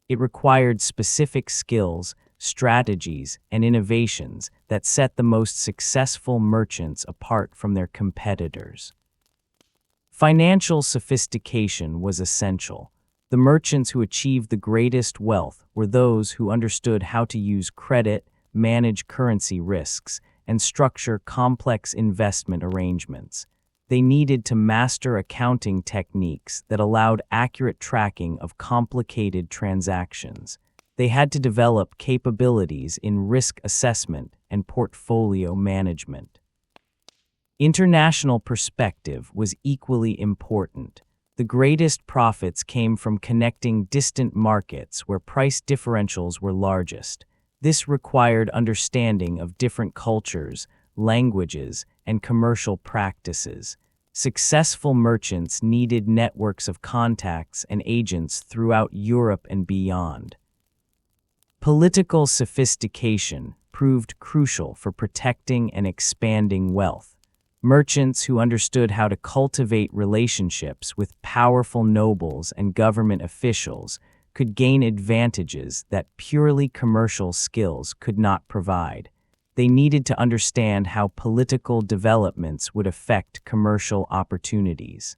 It required specific skills, strategies, and innovations that set the most successful merchants apart from their competitors. Financial sophistication was essential. The merchants who achieved the greatest wealth were those who understood how to use credit, manage currency risks, and structure complex investment arrangements. They needed to master accounting techniques that allowed accurate tracking of complicated transactions. They had to develop capabilities in risk assessment and portfolio management. International perspective was equally important. The greatest profits came from connecting distant markets where price differentials were largest. This required understanding of different cultures, languages, and commercial practices. Successful merchants needed networks of contacts and agents throughout Europe and beyond. Political sophistication proved crucial for protecting and expanding wealth. Merchants who understood how to cultivate relationships with powerful nobles and government officials could gain advantages that purely commercial skills could not provide. They needed to understand how political developments would affect commercial opportunities.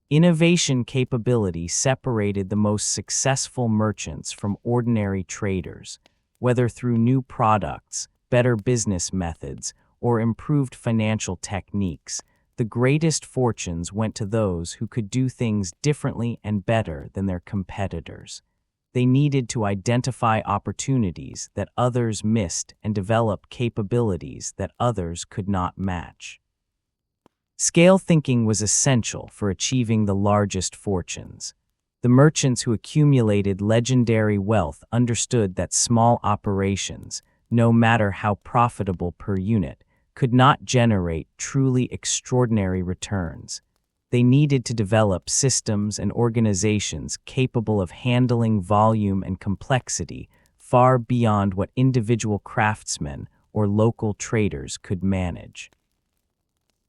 Innovation capability separated the most successful merchants from ordinary traders, whether through new products, better business methods, or improved financial techniques. The greatest fortunes went to those who could do things differently and better than their competitors. They needed to identify opportunities that others missed and develop capabilities that others could not match. Scale thinking was essential for achieving the largest fortunes. The merchants who accumulated legendary wealth understood that small operations, no matter how profitable per unit, could not generate truly extraordinary returns. They needed to develop systems and organizations capable of handling volume and complexity far beyond what individual craftsmen or local traders could manage.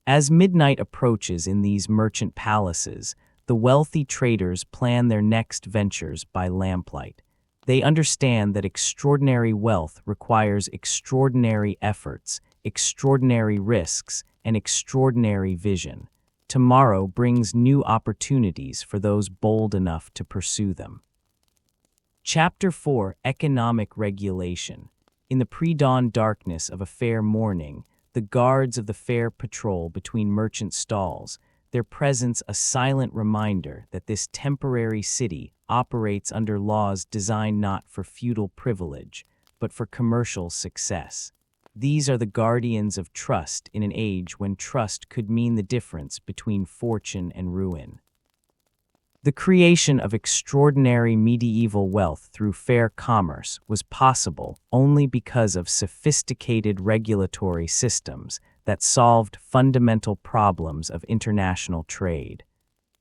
As midnight approaches in these merchant palaces, the wealthy traders plan their next ventures by lamplight. They understand that extraordinary wealth requires extraordinary efforts, extraordinary risks, and extraordinary vision. Tomorrow brings new opportunities for those bold enough to pursue them. Chapter 4: Economic Regulation. In the pre-dawn darkness of a fair morning, the guards of the fair patrol between merchant stalls, their presence a silent reminder that this temporary city operates under laws designed not for feudal privilege, but for commercial success. These are the guardians of trust in an age when trust could mean the difference between fortune and ruin. The creation of extraordinary medieval wealth through fair commerce was possible only because of sophisticated regulatory systems that solved fundamental problems of international trade.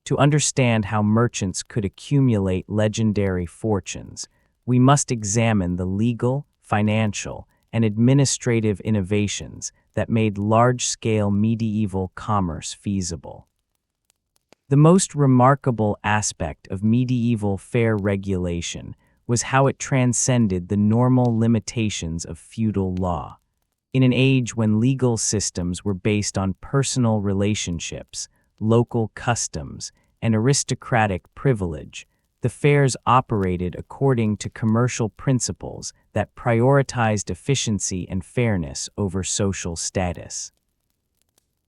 To understand how merchants could accumulate legendary fortunes, we must examine the legal, financial, and administrative innovations that made large-scale medieval commerce feasible. The most remarkable aspect of medieval fair regulation was how it transcended the normal limitations of feudal law. In an age when legal systems were based on personal relationships, local customs, and aristocratic privilege, the fairs operated according to commercial principles that prioritized efficiency and fairness over social status.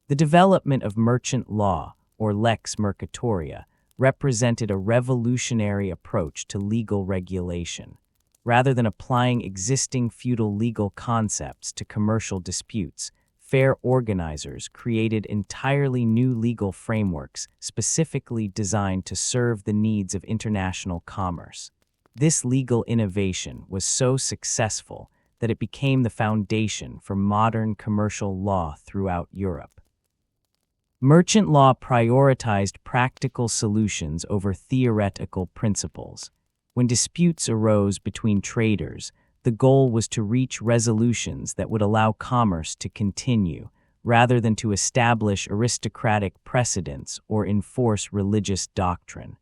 The development of merchant law, or lex mercatoria, represented a revolutionary approach to legal regulation. Rather than applying existing feudal legal concepts to commercial disputes, fair organizers created entirely new legal frameworks specifically designed to serve the needs of international commerce. This legal innovation was so successful that it became the foundation for modern commercial law throughout Europe. Merchant law prioritized practical solutions over theoretical principles. When disputes arose between traders, the goal was to reach resolutions that would allow commerce to continue, rather than to establish aristocratic precedents or enforce religious doctrine.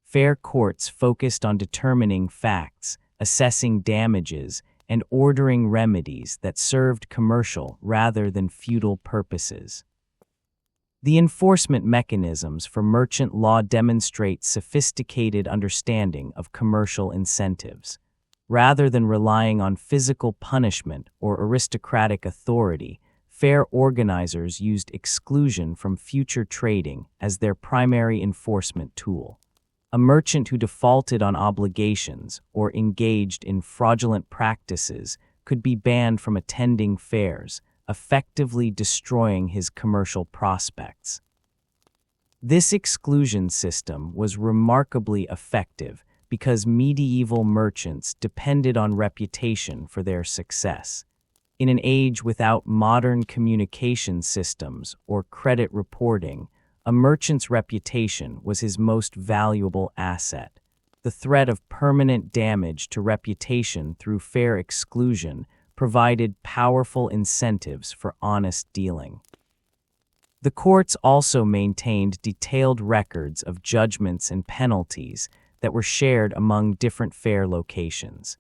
Fair courts focused on determining facts, assessing damages, and ordering remedies that served commercial rather than feudal purposes. The enforcement mechanisms for merchant law demonstrate sophisticated understanding of commercial incentives. Rather than relying on physical punishment or aristocratic authority, fair organizers used exclusion from future trading as their primary enforcement tool. A merchant who defaulted on obligations or engaged in fraudulent practices could be banned from attending fairs, effectively destroying his commercial prospects. This exclusion system was remarkably effective because medieval merchants depended on reputation for their success. In an age without modern communication systems or credit reporting, a merchant's reputation was his most valuable asset. The threat of permanent damage to reputation through fair exclusion provided powerful incentives for honest dealing. The courts also maintained detailed records of judgments and penalties that were shared among different fair locations.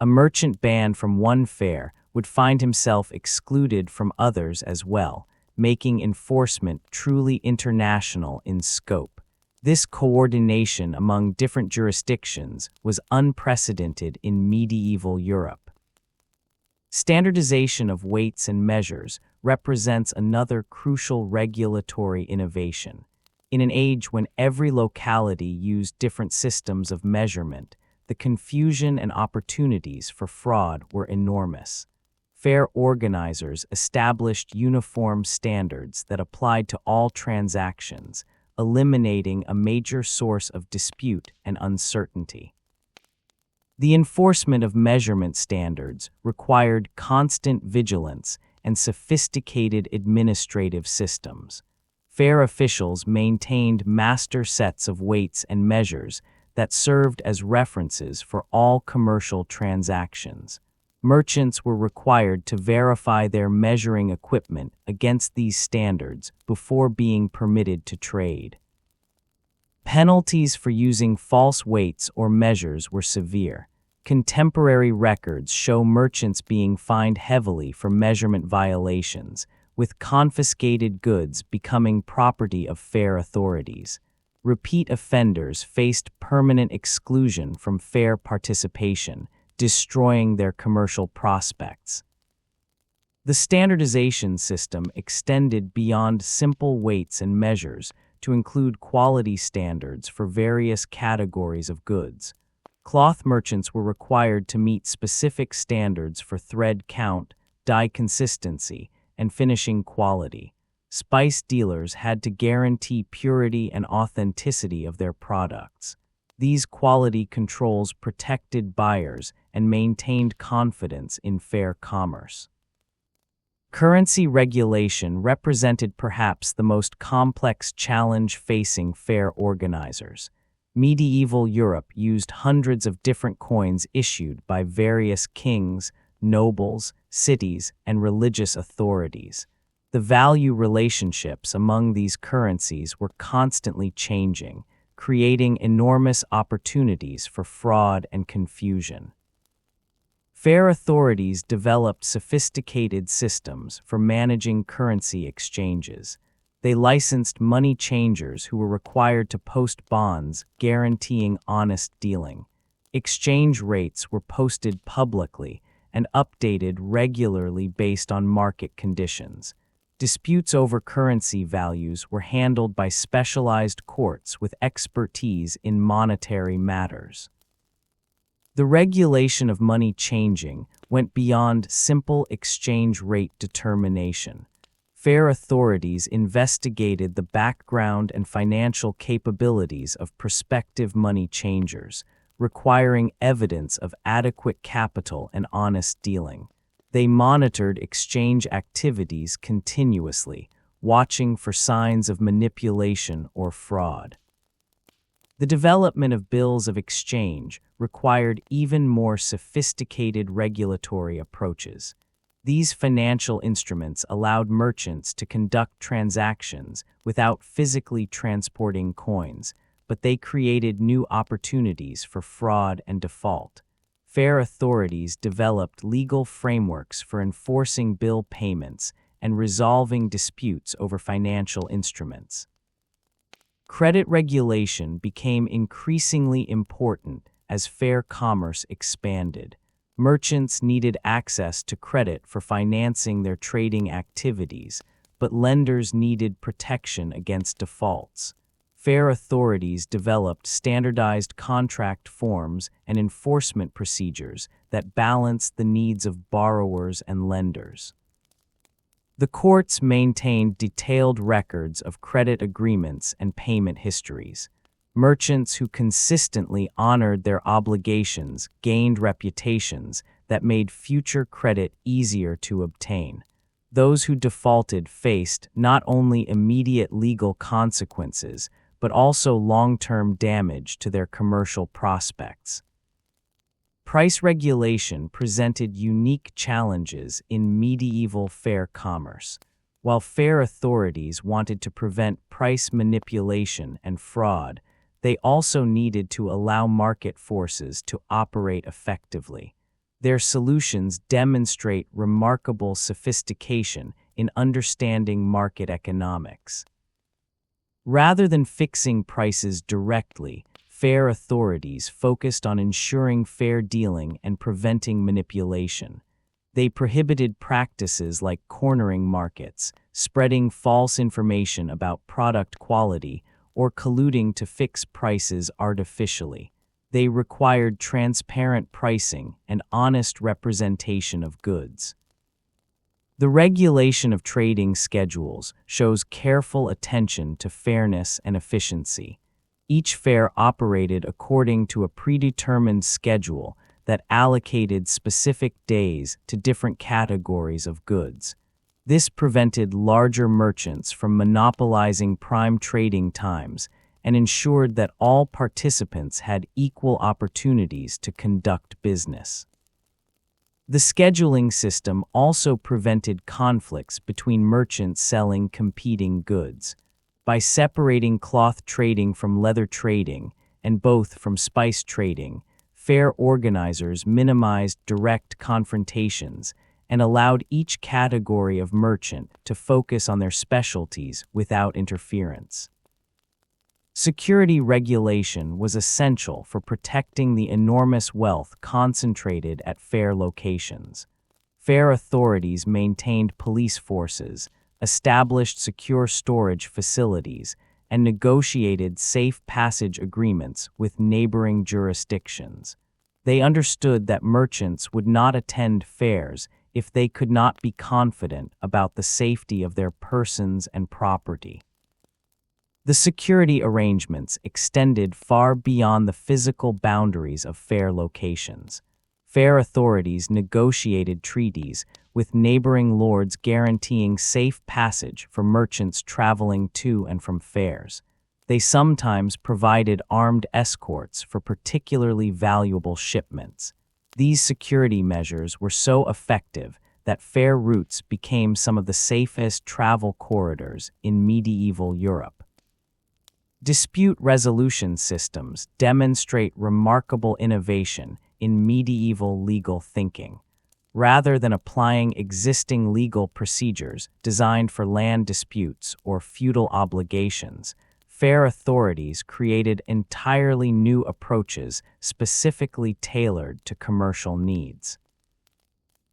A merchant banned from one fair would find himself excluded from others as well, making enforcement truly international in scope. This coordination among different jurisdictions was unprecedented in medieval Europe. Standardization of weights and measures represents another crucial regulatory innovation. In an age when every locality used different systems of measurement, the confusion and opportunities for fraud were enormous. Fair organizers established uniform standards that applied to all transactions, eliminating a major source of dispute and uncertainty. The enforcement of measurement standards required constant vigilance and sophisticated administrative systems. Fair officials maintained master sets of weights and measures that served as references for all commercial transactions. Merchants were required to verify their measuring equipment against these standards before being permitted to trade. Penalties for using false weights or measures were severe. Contemporary records show merchants being fined heavily for measurement violations, with confiscated goods becoming property of fair authorities. Repeat offenders faced permanent exclusion from fair participation, destroying their commercial prospects. The standardization system extended beyond simple weights and measures to include quality standards for various categories of goods. Cloth merchants were required to meet specific standards for thread count, dye consistency, and finishing quality. Spice dealers had to guarantee purity and authenticity of their products. These quality controls protected buyers and maintained confidence in fair commerce. Currency regulation represented perhaps the most complex challenge facing fair organizers. Medieval Europe used hundreds of different coins issued by various kings, nobles, cities, and religious authorities. The value relationships among these currencies were constantly changing, creating enormous opportunities for fraud and confusion. Fair authorities developed sophisticated systems for managing currency exchanges. They licensed money changers who were required to post bonds guaranteeing honest dealing. Exchange rates were posted publicly and updated regularly based on market conditions. Disputes over currency values were handled by specialized courts with expertise in monetary matters. The regulation of money changing went beyond simple exchange rate determination. Fair authorities investigated the background and financial capabilities of prospective money changers, requiring evidence of adequate capital and honest dealing. They monitored exchange activities continuously, watching for signs of manipulation or fraud. The development of bills of exchange required even more sophisticated regulatory approaches. These financial instruments allowed merchants to conduct transactions without physically transporting coins, but they created new opportunities for fraud and default. Fair authorities developed legal frameworks for enforcing bill payments and resolving disputes over financial instruments. Credit regulation became increasingly important as fair commerce expanded. Merchants needed access to credit for financing their trading activities, but lenders needed protection against defaults. Fair authorities developed standardized contract forms and enforcement procedures that balanced the needs of borrowers and lenders. The courts maintained detailed records of credit agreements and payment histories. Merchants who consistently honored their obligations gained reputations that made future credit easier to obtain. Those who defaulted faced not only immediate legal consequences, but also long-term damage to their commercial prospects. Price regulation presented unique challenges in medieval fair commerce. While fair authorities wanted to prevent price manipulation and fraud, they also needed to allow market forces to operate effectively. Their solutions demonstrate remarkable sophistication in understanding market economics. Rather than fixing prices directly, fair authorities focused on ensuring fair dealing and preventing manipulation. They prohibited practices like cornering markets, spreading false information about product quality, or colluding to fix prices artificially. They required transparent pricing and honest representation of goods. The regulation of trading schedules shows careful attention to fairness and efficiency. Each fair operated according to a predetermined schedule that allocated specific days to different categories of goods. This prevented larger merchants from monopolizing prime trading times and ensured that all participants had equal opportunities to conduct business. The scheduling system also prevented conflicts between merchants selling competing goods. By separating cloth trading from leather trading, and both from spice trading, fair organizers minimized direct confrontations and allowed each category of merchant to focus on their specialties without interference. Security regulation was essential for protecting the enormous wealth concentrated at fair locations. Fair authorities maintained police forces, established secure storage facilities, and negotiated safe passage agreements with neighboring jurisdictions. They understood that merchants would not attend fairs if they could not be confident about the safety of their persons and property. The security arrangements extended far beyond the physical boundaries of fair locations. Fair authorities negotiated treaties with neighboring lords guaranteeing safe passage for merchants traveling to and from fairs. They sometimes provided armed escorts for particularly valuable shipments. These security measures were so effective that fair routes became some of the safest travel corridors in medieval Europe. Dispute resolution systems demonstrate remarkable innovation in medieval legal thinking. Rather than applying existing legal procedures designed for land disputes or feudal obligations, fair authorities created entirely new approaches specifically tailored to commercial needs.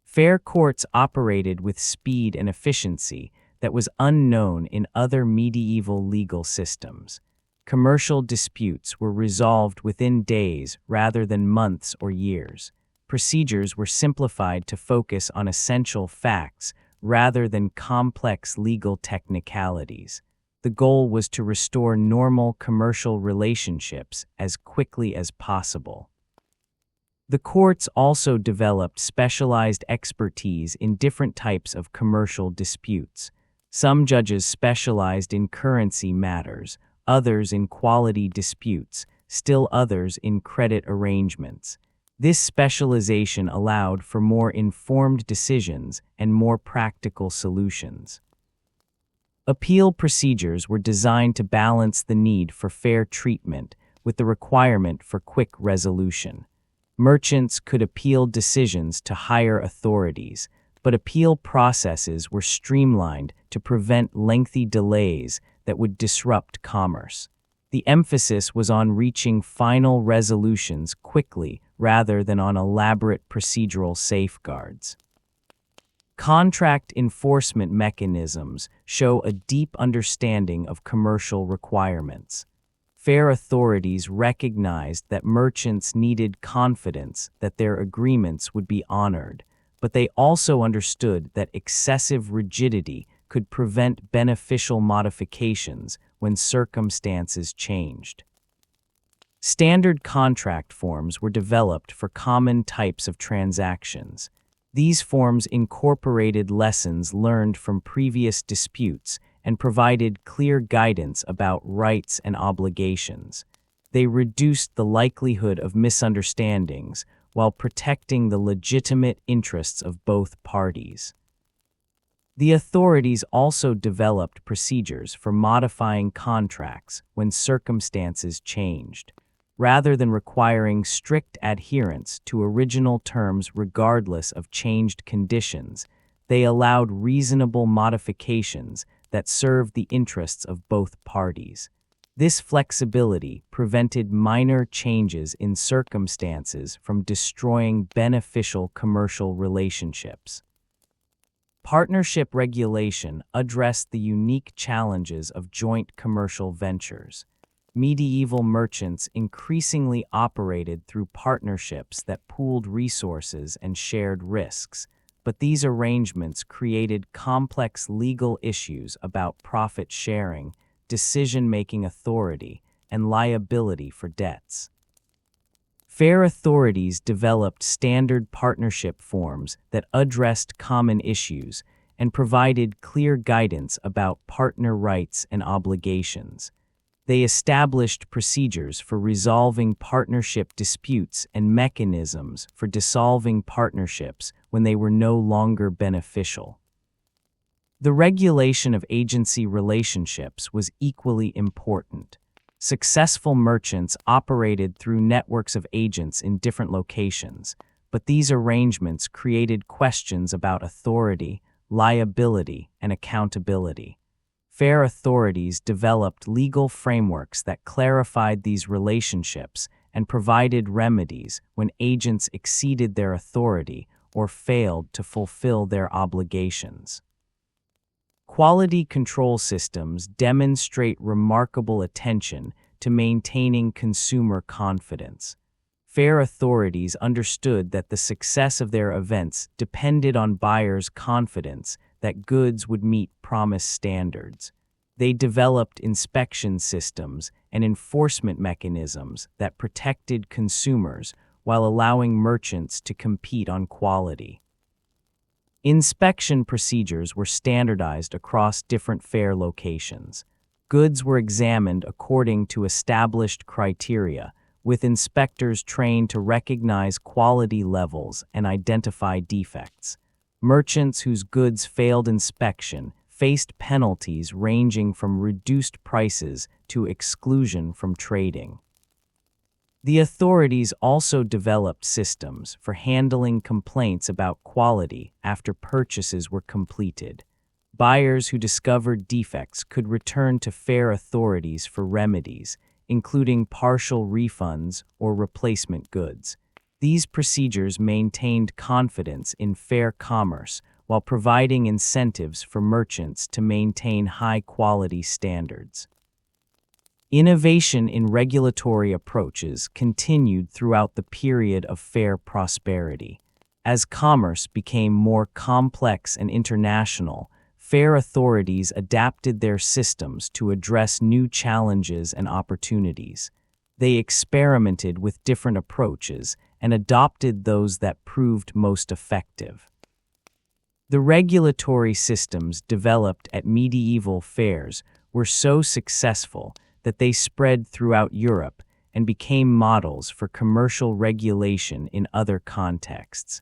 Fair courts operated with speed and efficiency that was unknown in other medieval legal systems. Commercial disputes were resolved within days rather than months or years. Procedures were simplified to focus on essential facts rather than complex legal technicalities. The goal was to restore normal commercial relationships as quickly as possible. The courts also developed specialized expertise in different types of commercial disputes. Some judges specialized in currency matters, others in quality disputes, still others in credit arrangements. This specialization allowed for more informed decisions and more practical solutions. Appeal procedures were designed to balance the need for fair treatment with the requirement for quick resolution. Merchants could appeal decisions to higher authorities, but appeal processes were streamlined to prevent lengthy delays that would disrupt commerce. The emphasis was on reaching final resolutions quickly rather than on elaborate procedural safeguards. Contract enforcement mechanisms show a deep understanding of commercial requirements. Fair authorities recognized that merchants needed confidence that their agreements would be honored, but they also understood that excessive rigidity could prevent beneficial modifications when circumstances changed. Standard contract forms were developed for common types of transactions. These forms incorporated lessons learned from previous disputes and provided clear guidance about rights and obligations. They reduced the likelihood of misunderstandings while protecting the legitimate interests of both parties. The authorities also developed procedures for modifying contracts when circumstances changed. Rather than requiring strict adherence to original terms regardless of changed conditions, they allowed reasonable modifications that served the interests of both parties. This flexibility prevented minor changes in circumstances from destroying beneficial commercial relationships. Partnership regulation addressed the unique challenges of joint commercial ventures. Medieval merchants increasingly operated through partnerships that pooled resources and shared risks, but these arrangements created complex legal issues about profit sharing, decision-making authority, and liability for debts. Fair authorities developed standard partnership forms that addressed common issues and provided clear guidance about partner rights and obligations. They established procedures for resolving partnership disputes and mechanisms for dissolving partnerships when they were no longer beneficial. The regulation of agency relationships was equally important. Successful merchants operated through networks of agents in different locations, but these arrangements created questions about authority, liability, and accountability. Fair authorities developed legal frameworks that clarified these relationships and provided remedies when agents exceeded their authority or failed to fulfill their obligations. Quality control systems demonstrate remarkable attention to maintaining consumer confidence. Fair authorities understood that the success of their events depended on buyers' confidence that goods would meet promised standards. They developed inspection systems and enforcement mechanisms that protected consumers while allowing merchants to compete on quality. Inspection procedures were standardized across different fair locations. Goods were examined according to established criteria, with inspectors trained to recognize quality levels and identify defects. Merchants whose goods failed inspection faced penalties ranging from reduced prices to exclusion from trading. The authorities also developed systems for handling complaints about quality after purchases were completed. Buyers who discovered defects could return to fair authorities for remedies, including partial refunds or replacement goods. These procedures maintained confidence in fair commerce while providing incentives for merchants to maintain high-quality standards. Innovation in regulatory approaches continued throughout the period of fair prosperity. As commerce became more complex and international, fair authorities adapted their systems to address new challenges and opportunities. They experimented with different approaches and adopted those that proved most effective. The regulatory systems developed at medieval fairs were so successful that they spread throughout Europe and became models for commercial regulation in other contexts.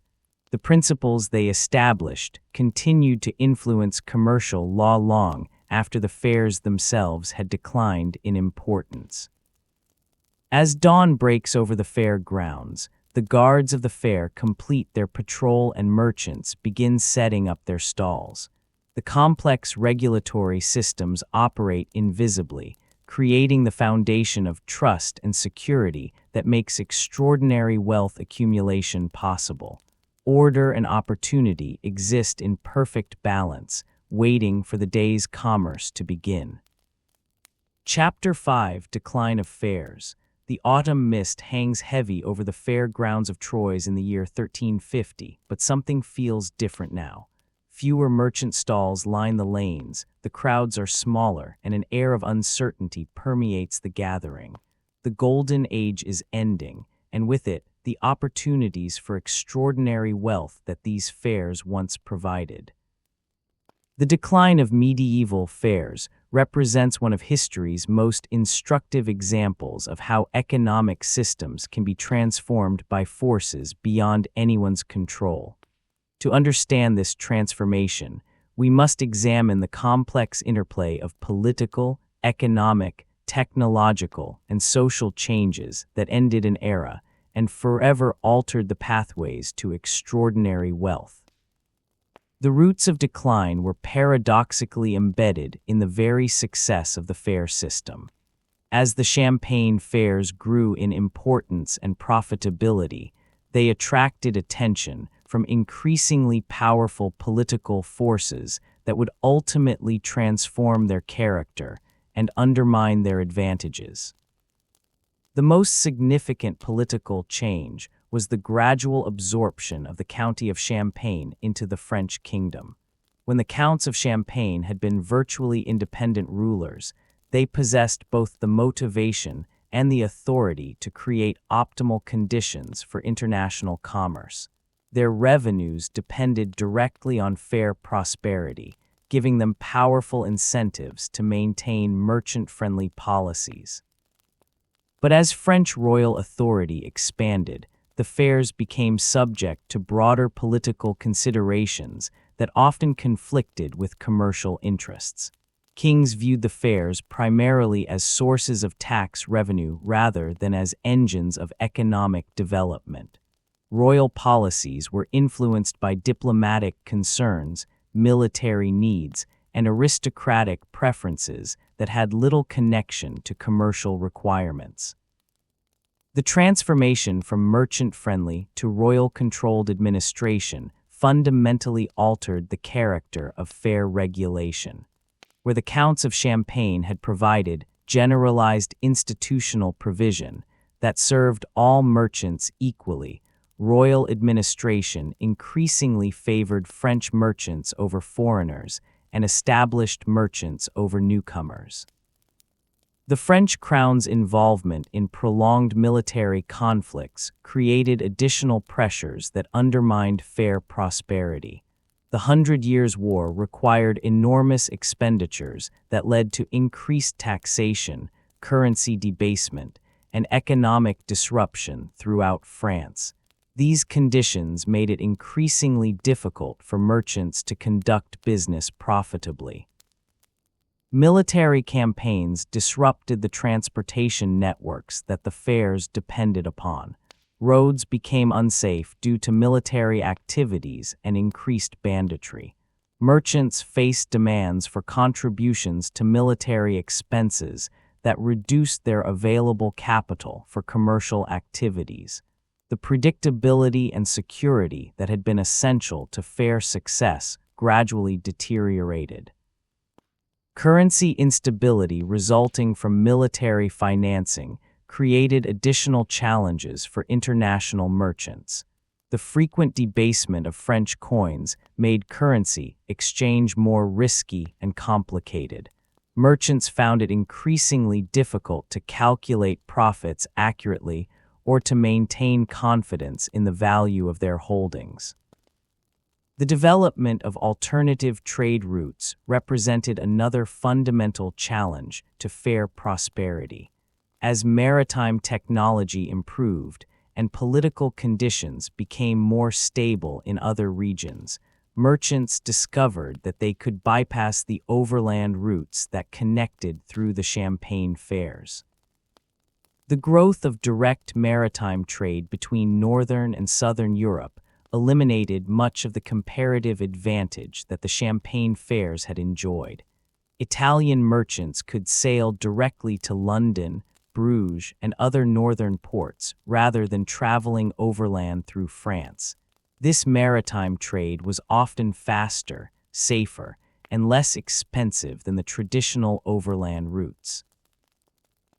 The principles they established continued to influence commercial law long after the fairs themselves had declined in importance. As dawn breaks over the fair grounds, the guards of the fair complete their patrol and merchants begin setting up their stalls. The complex regulatory systems operate invisibly, creating the foundation of trust and security that makes extraordinary wealth accumulation possible. Order and opportunity exist in perfect balance, waiting for the day's commerce to begin. Chapter 5: Decline of Fairs. The autumn mist hangs heavy over the fair grounds of Troyes in the year 1350, but something feels different now. Fewer merchant stalls line the lanes, the crowds are smaller, and an air of uncertainty permeates the gathering. The golden age is ending, and with it, the opportunities for extraordinary wealth that these fairs once provided. The decline of medieval fairs represents one of history's most instructive examples of how economic systems can be transformed by forces beyond anyone's control. To understand this transformation, we must examine the complex interplay of political, economic, technological, and social changes that ended an era and forever altered the pathways to extraordinary wealth. The roots of decline were paradoxically embedded in the very success of the fair system. As the Champagne fairs grew in importance and profitability, they attracted attention from increasingly powerful political forces that would ultimately transform their character and undermine their advantages. The most significant political change was the gradual absorption of the County of Champagne into the French kingdom. When the Counts of Champagne had been virtually independent rulers, they possessed both the motivation and the authority to create optimal conditions for international commerce. Their revenues depended directly on fair prosperity, giving them powerful incentives to maintain merchant-friendly policies. But as French royal authority expanded, the fairs became subject to broader political considerations that often conflicted with commercial interests. Kings viewed the fairs primarily as sources of tax revenue rather than as engines of economic development. Royal policies were influenced by diplomatic concerns, military needs, and aristocratic preferences that had little connection to commercial requirements. The transformation from merchant-friendly to royal-controlled administration fundamentally altered the character of fair regulation. Where the Counts of Champagne had provided generalized institutional provision that served all merchants equally, royal administration increasingly favored French merchants over foreigners and established merchants over newcomers. The French crown's involvement in prolonged military conflicts created additional pressures that undermined fair prosperity. The 100 Years' War required enormous expenditures that led to increased taxation, currency debasement, and economic disruption throughout France. These conditions made it increasingly difficult for merchants to conduct business profitably. Military campaigns disrupted the transportation networks that the fairs depended upon. Roads became unsafe due to military activities and increased banditry. Merchants faced demands for contributions to military expenses that reduced their available capital for commercial activities. The predictability and security that had been essential to fair success gradually deteriorated. Currency instability resulting from military financing created additional challenges for international merchants. The frequent debasement of French coins made currency exchange more risky and complicated. Merchants found it increasingly difficult to calculate profits accurately or to maintain confidence in the value of their holdings. The development of alternative trade routes represented another fundamental challenge to fair prosperity. As maritime technology improved and political conditions became more stable in other regions, merchants discovered that they could bypass the overland routes that connected through the Champagne fairs. The growth of direct maritime trade between northern and southern Europe eliminated much of the comparative advantage that the Champagne fairs had enjoyed. Italian merchants could sail directly to London, Bruges, and other northern ports rather than traveling overland through France. This maritime trade was often faster, safer, and less expensive than the traditional overland routes.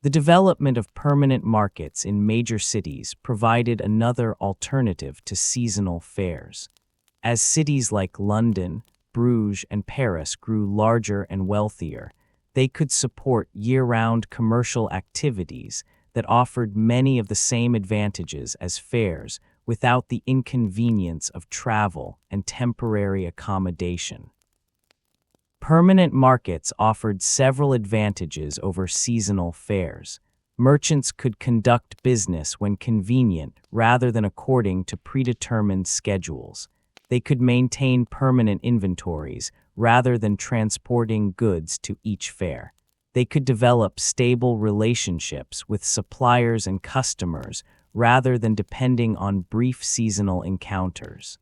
The development of permanent markets in major cities provided another alternative to seasonal fairs. As cities like London, Bruges, and Paris grew larger and wealthier, they could support year-round commercial activities that offered many of the same advantages as fairs without the inconvenience of travel and temporary accommodation. Permanent markets offered several advantages over seasonal fairs. Merchants could conduct business when convenient rather than according to predetermined schedules. They could maintain permanent inventories rather than transporting goods to each fair. They could develop stable relationships with suppliers and customers rather than depending on brief seasonal encounters.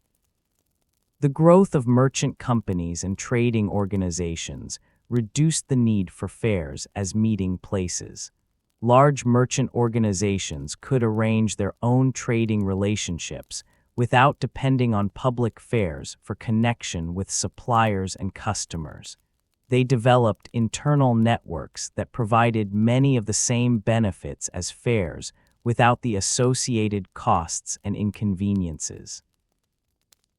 The growth of merchant companies and trading organizations reduced the need for fairs as meeting places. Large merchant organizations could arrange their own trading relationships without depending on public fairs for connection with suppliers and customers. They developed internal networks that provided many of the same benefits as fairs without the associated costs and inconveniences.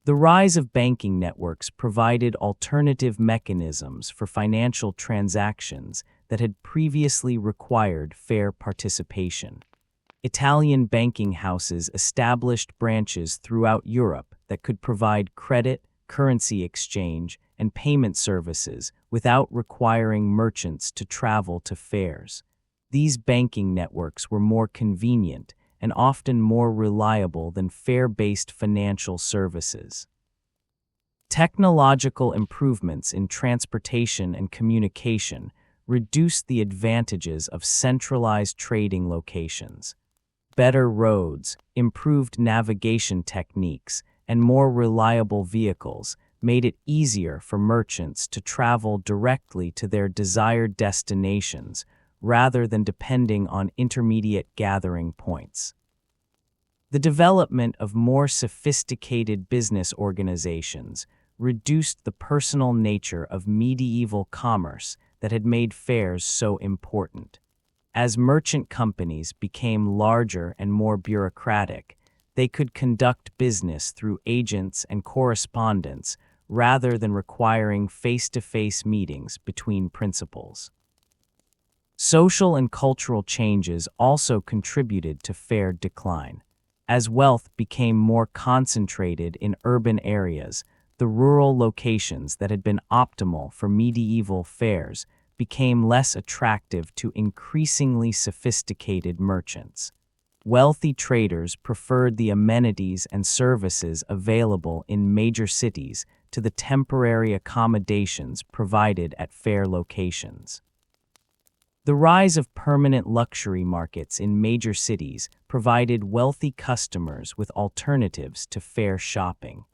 The rise of banking networks provided alternative mechanisms for financial transactions that had previously required fair participation. Italian banking houses established branches throughout Europe that could provide credit, currency exchange, and payment services without requiring merchants to travel to fairs. These banking networks were more convenient and often more reliable than fair-based financial services. Technological improvements in transportation and communication reduced the advantages of centralized trading locations. Better roads, improved navigation techniques, and more reliable vehicles made it easier for merchants to travel directly to their desired destinations rather than depending on intermediate gathering points. The development of more sophisticated business organizations reduced the personal nature of medieval commerce that had made fairs so important. As merchant companies became larger and more bureaucratic, they could conduct business through agents and correspondence rather than requiring face-to-face meetings between principals. Social and cultural changes also contributed to fair decline. As wealth became more concentrated in urban areas, the rural locations that had been optimal for medieval fairs became less attractive to increasingly sophisticated merchants. Wealthy traders preferred the amenities and services available in major cities to the temporary accommodations provided at fair locations. The rise of permanent luxury markets in major cities provided wealthy customers with alternatives to fair shopping.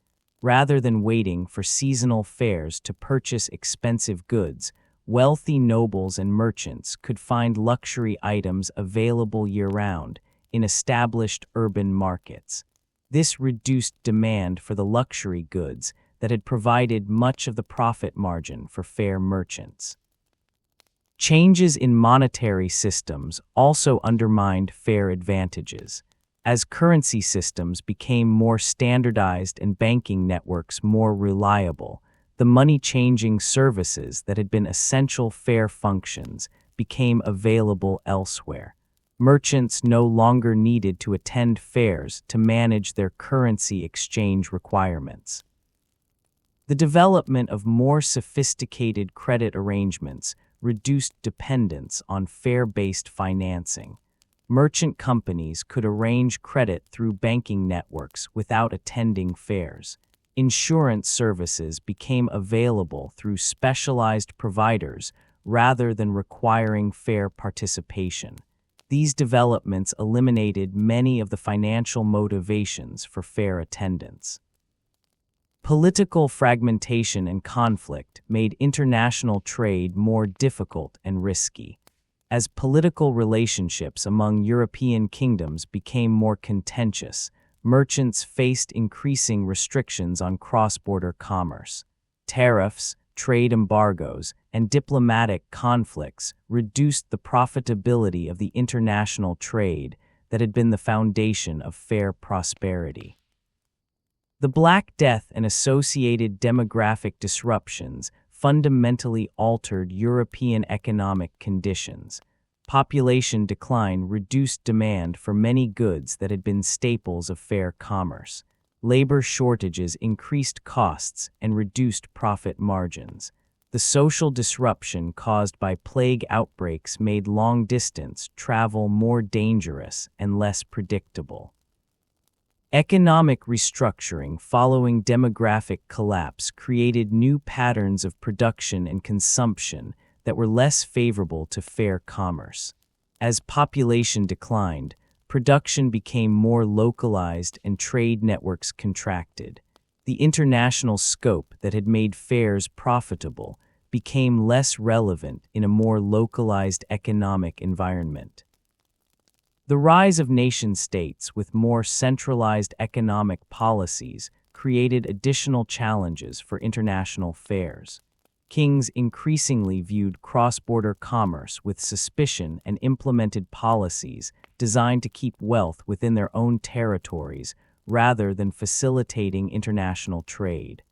Rather than waiting for seasonal fairs to purchase expensive goods, wealthy nobles and merchants could find luxury items available year-round in established urban markets. This reduced demand for the luxury goods that had provided much of the profit margin for fair merchants. Changes in monetary systems also undermined fair advantages. As currency systems became more standardized and banking networks more reliable, the money-changing services that had been essential fair functions became available elsewhere. Merchants no longer needed to attend fairs to manage their currency exchange requirements. The development of more sophisticated credit arrangements reduced dependence on fair-based financing. Merchant companies could arrange credit through banking networks without attending fairs. Insurance services became available through specialized providers rather than requiring fair participation. These developments eliminated many of the financial motivations for fair attendance. Political fragmentation and conflict made international trade more difficult and risky. As political relationships among European kingdoms became more contentious, merchants faced increasing restrictions on cross-border commerce. Tariffs, trade embargoes, and diplomatic conflicts reduced the profitability of the international trade that had been the foundation of fair prosperity. The Black Death and associated demographic disruptions fundamentally altered European economic conditions. Population decline reduced demand for many goods that had been staples of fair commerce. Labor shortages increased costs and reduced profit margins. The social disruption caused by plague outbreaks made long-distance travel more dangerous and less predictable. Economic restructuring following demographic collapse created new patterns of production and consumption that were less favorable to fair commerce. As population declined, production became more localized and trade networks contracted. The international scope that had made fairs profitable became less relevant in a more localized economic environment. The rise of nation-states with more centralized economic policies created additional challenges for international fairs. Kings increasingly viewed cross-border commerce with suspicion and implemented policies designed to keep wealth within their own territories rather than facilitating international trade.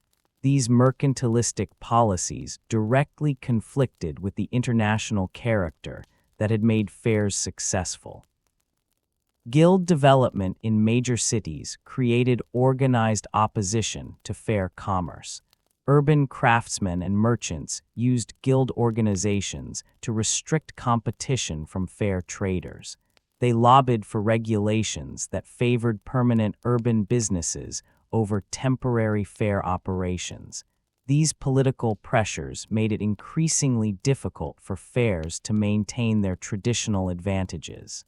These mercantilistic policies directly conflicted with the international character that had made fairs successful. Guild development in major cities created organized opposition to fair commerce. Urban craftsmen and merchants used guild organizations to restrict competition from fair traders. They lobbied for regulations that favored permanent urban businesses over temporary fair operations. These political pressures made it increasingly difficult for fairs to maintain their traditional advantages.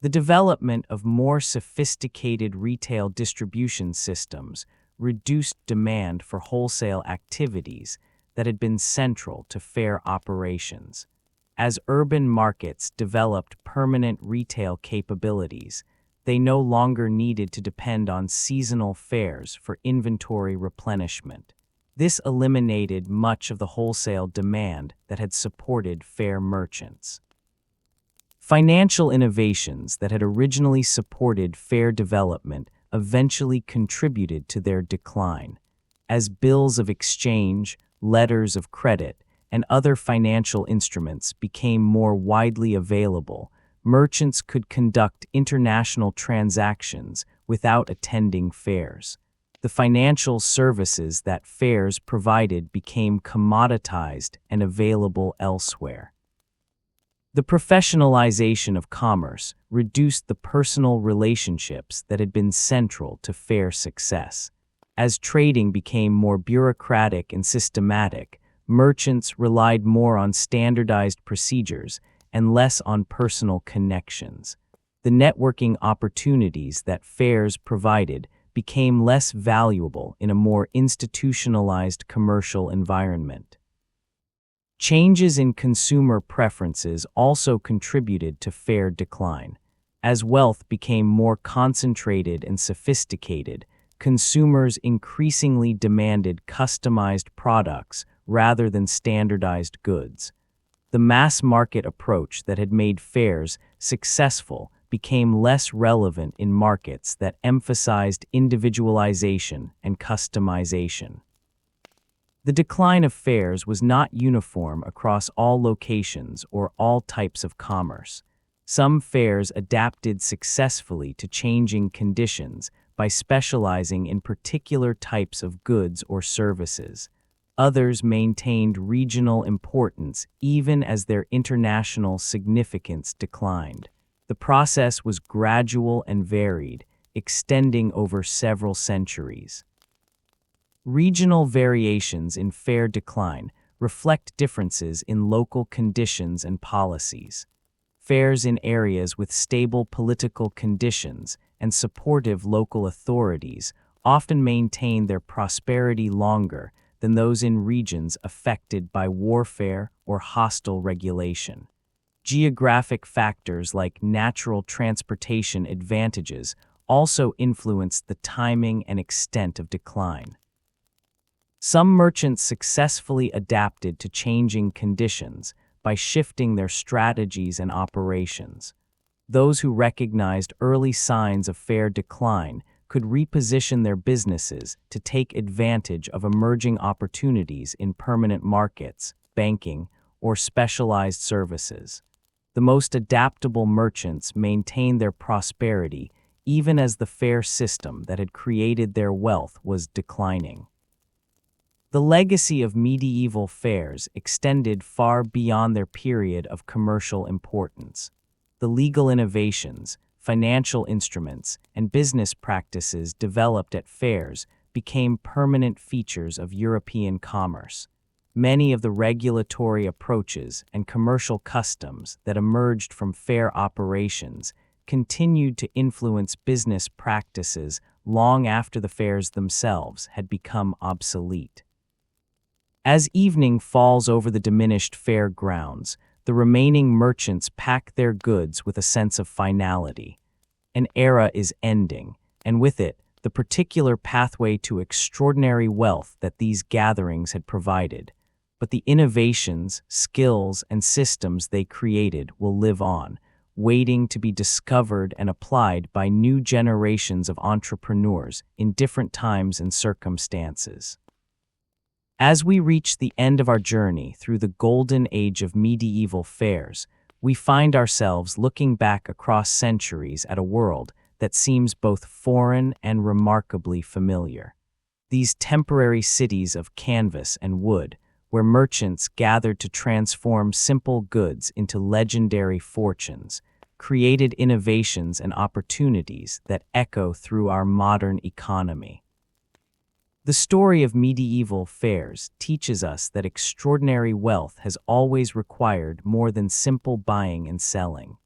The development of more sophisticated retail distribution systems reduced demand for wholesale activities that had been central to fair operations. As urban markets developed permanent retail capabilities, they no longer needed to depend on seasonal fairs for inventory replenishment. This eliminated much of the wholesale demand that had supported fair merchants. Financial innovations that had originally supported fair development eventually contributed to their decline. As bills of exchange, letters of credit, and other financial instruments became more widely available, merchants could conduct international transactions without attending fairs. The financial services that fairs provided became commoditized and available elsewhere. The professionalization of commerce reduced the personal relationships that had been central to fair success. As trading became more bureaucratic and systematic, merchants relied more on standardized procedures and less on personal connections. The networking opportunities that fairs provided became less valuable in a more institutionalized commercial environment. Changes in consumer preferences also contributed to fair decline. As wealth became more concentrated and sophisticated, consumers increasingly demanded customized products rather than standardized goods. The mass market approach that had made fairs successful became less relevant in markets that emphasized individualization and customization. The decline of fairs was not uniform across all locations or all types of commerce. Some fairs adapted successfully to changing conditions by specializing in particular types of goods or services. Others maintained regional importance even as their international significance declined. The process was gradual and varied, extending over several centuries. Regional variations in fair decline reflect differences in local conditions and policies. Fairs in areas with stable political conditions and supportive local authorities often maintain their prosperity longer than those in regions affected by warfare or hostile regulation. Geographic factors like natural transportation advantages also influence the timing and extent of decline. Some merchants successfully adapted to changing conditions by shifting their strategies and operations. Those who recognized early signs of fair decline could reposition their businesses to take advantage of emerging opportunities in permanent markets, banking, or specialized services. The most adaptable merchants maintained their prosperity even as the fair system that had created their wealth was declining. The legacy of medieval fairs extended far beyond their period of commercial importance. The legal innovations, financial instruments, and business practices developed at fairs became permanent features of European commerce. Many of the regulatory approaches and commercial customs that emerged from fair operations continued to influence business practices long after the fairs themselves had become obsolete. As evening falls over the diminished fair grounds, the remaining merchants pack their goods with a sense of finality. An era is ending, and with it, the particular pathway to extraordinary wealth that these gatherings had provided. But the innovations, skills, and systems they created will live on, waiting to be discovered and applied by new generations of entrepreneurs in different times and circumstances. As we reach the end of our journey through the golden age of medieval fairs, we find ourselves looking back across centuries at a world that seems both foreign and remarkably familiar. These temporary cities of canvas and wood, where merchants gathered to transform simple goods into legendary fortunes, created innovations and opportunities that echo through our modern economy. The story of medieval fairs teaches us that extraordinary wealth has always required more than simple buying and selling.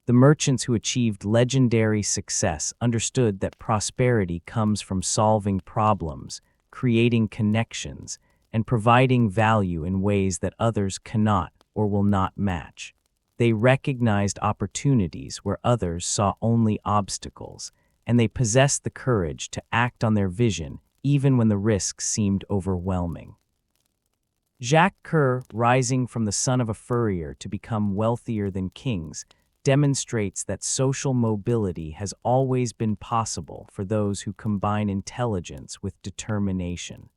The merchants who achieved legendary success understood that prosperity comes from solving problems, creating connections, and providing value in ways that others cannot or will not match. They recognized opportunities where others saw only obstacles, and they possessed the courage to act on their vision even when the risks seemed overwhelming. Jacques Coeur, rising from the son of a furrier to become wealthier than kings, demonstrates that social mobility has always been possible for those who combine intelligence with determination.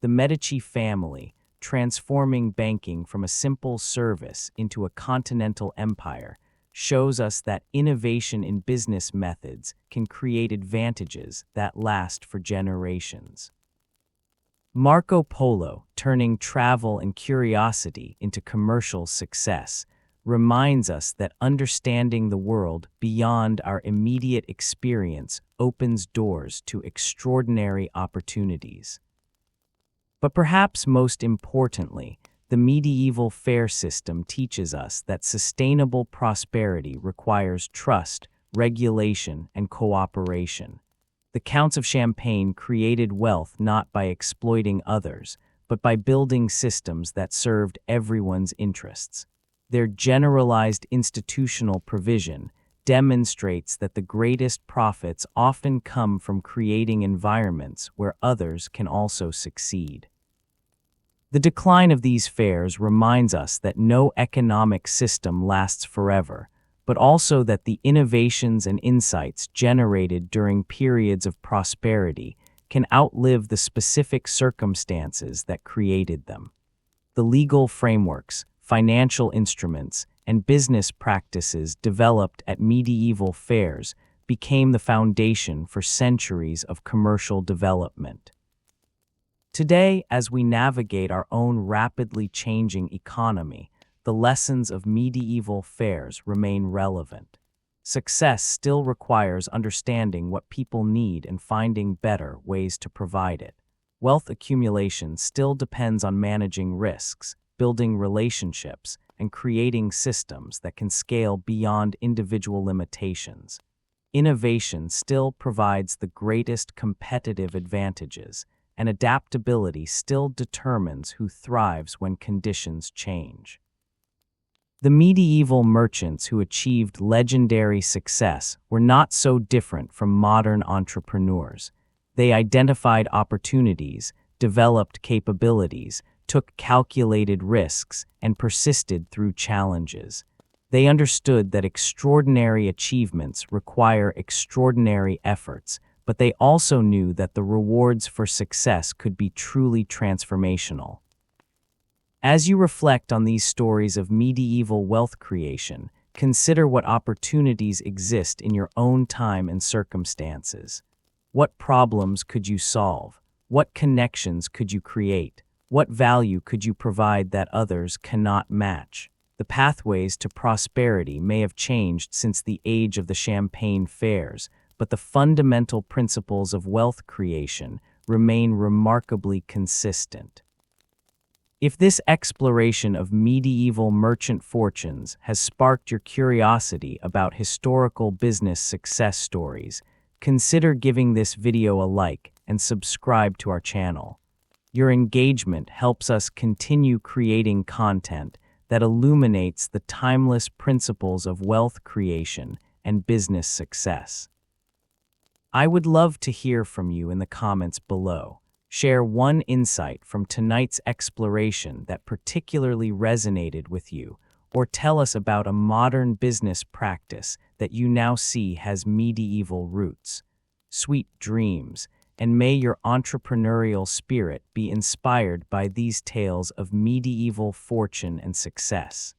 The Medici family, transforming banking from a simple service into a continental empire, shows us that innovation in business methods can create advantages that last for generations. Marco Polo, turning travel and curiosity into commercial success, reminds us that understanding the world beyond our immediate experience opens doors to extraordinary opportunities. But perhaps most importantly, the medieval fair system teaches us that sustainable prosperity requires trust, regulation, and cooperation. The Counts of Champagne created wealth not by exploiting others, but by building systems that served everyone's interests. Their generalized institutional provision demonstrates that the greatest profits often come from creating environments where others can also succeed. The decline of these fairs reminds us that no economic system lasts forever, but also that the innovations and insights generated during periods of prosperity can outlive the specific circumstances that created them. The legal frameworks, financial instruments, and business practices developed at medieval fairs became the foundation for centuries of commercial development. Today, as we navigate our own rapidly changing economy, the lessons of medieval fairs remain relevant. Success still requires understanding what people need and finding better ways to provide it. Wealth accumulation still depends on managing risks, building relationships, and creating systems that can scale beyond individual limitations. Innovation still provides the greatest competitive advantages, and adaptability still determines who thrives when conditions change. The medieval merchants who achieved legendary success were not so different from modern entrepreneurs. They identified opportunities, developed capabilities, took calculated risks, and persisted through challenges. They understood that extraordinary achievements require extraordinary efforts, but they also knew that the rewards for success could be truly transformational. As you reflect on these stories of medieval wealth creation, consider what opportunities exist in your own time and circumstances. What problems could you solve? What connections could you create? What value could you provide that others cannot match? The pathways to prosperity may have changed since the age of the champagne fairs, but the fundamental principles of wealth creation remain remarkably consistent. If this exploration of medieval merchant fortunes has sparked your curiosity about historical business success stories, consider giving this video a like and subscribe to our channel. Your engagement helps us continue creating content that illuminates the timeless principles of wealth creation and business success. I would love to hear from you in the comments below. Share one insight from tonight's exploration that particularly resonated with you, or tell us about a modern business practice that you now see has medieval roots. Sweet dreams, and may your entrepreneurial spirit be inspired by these tales of medieval fortune and success.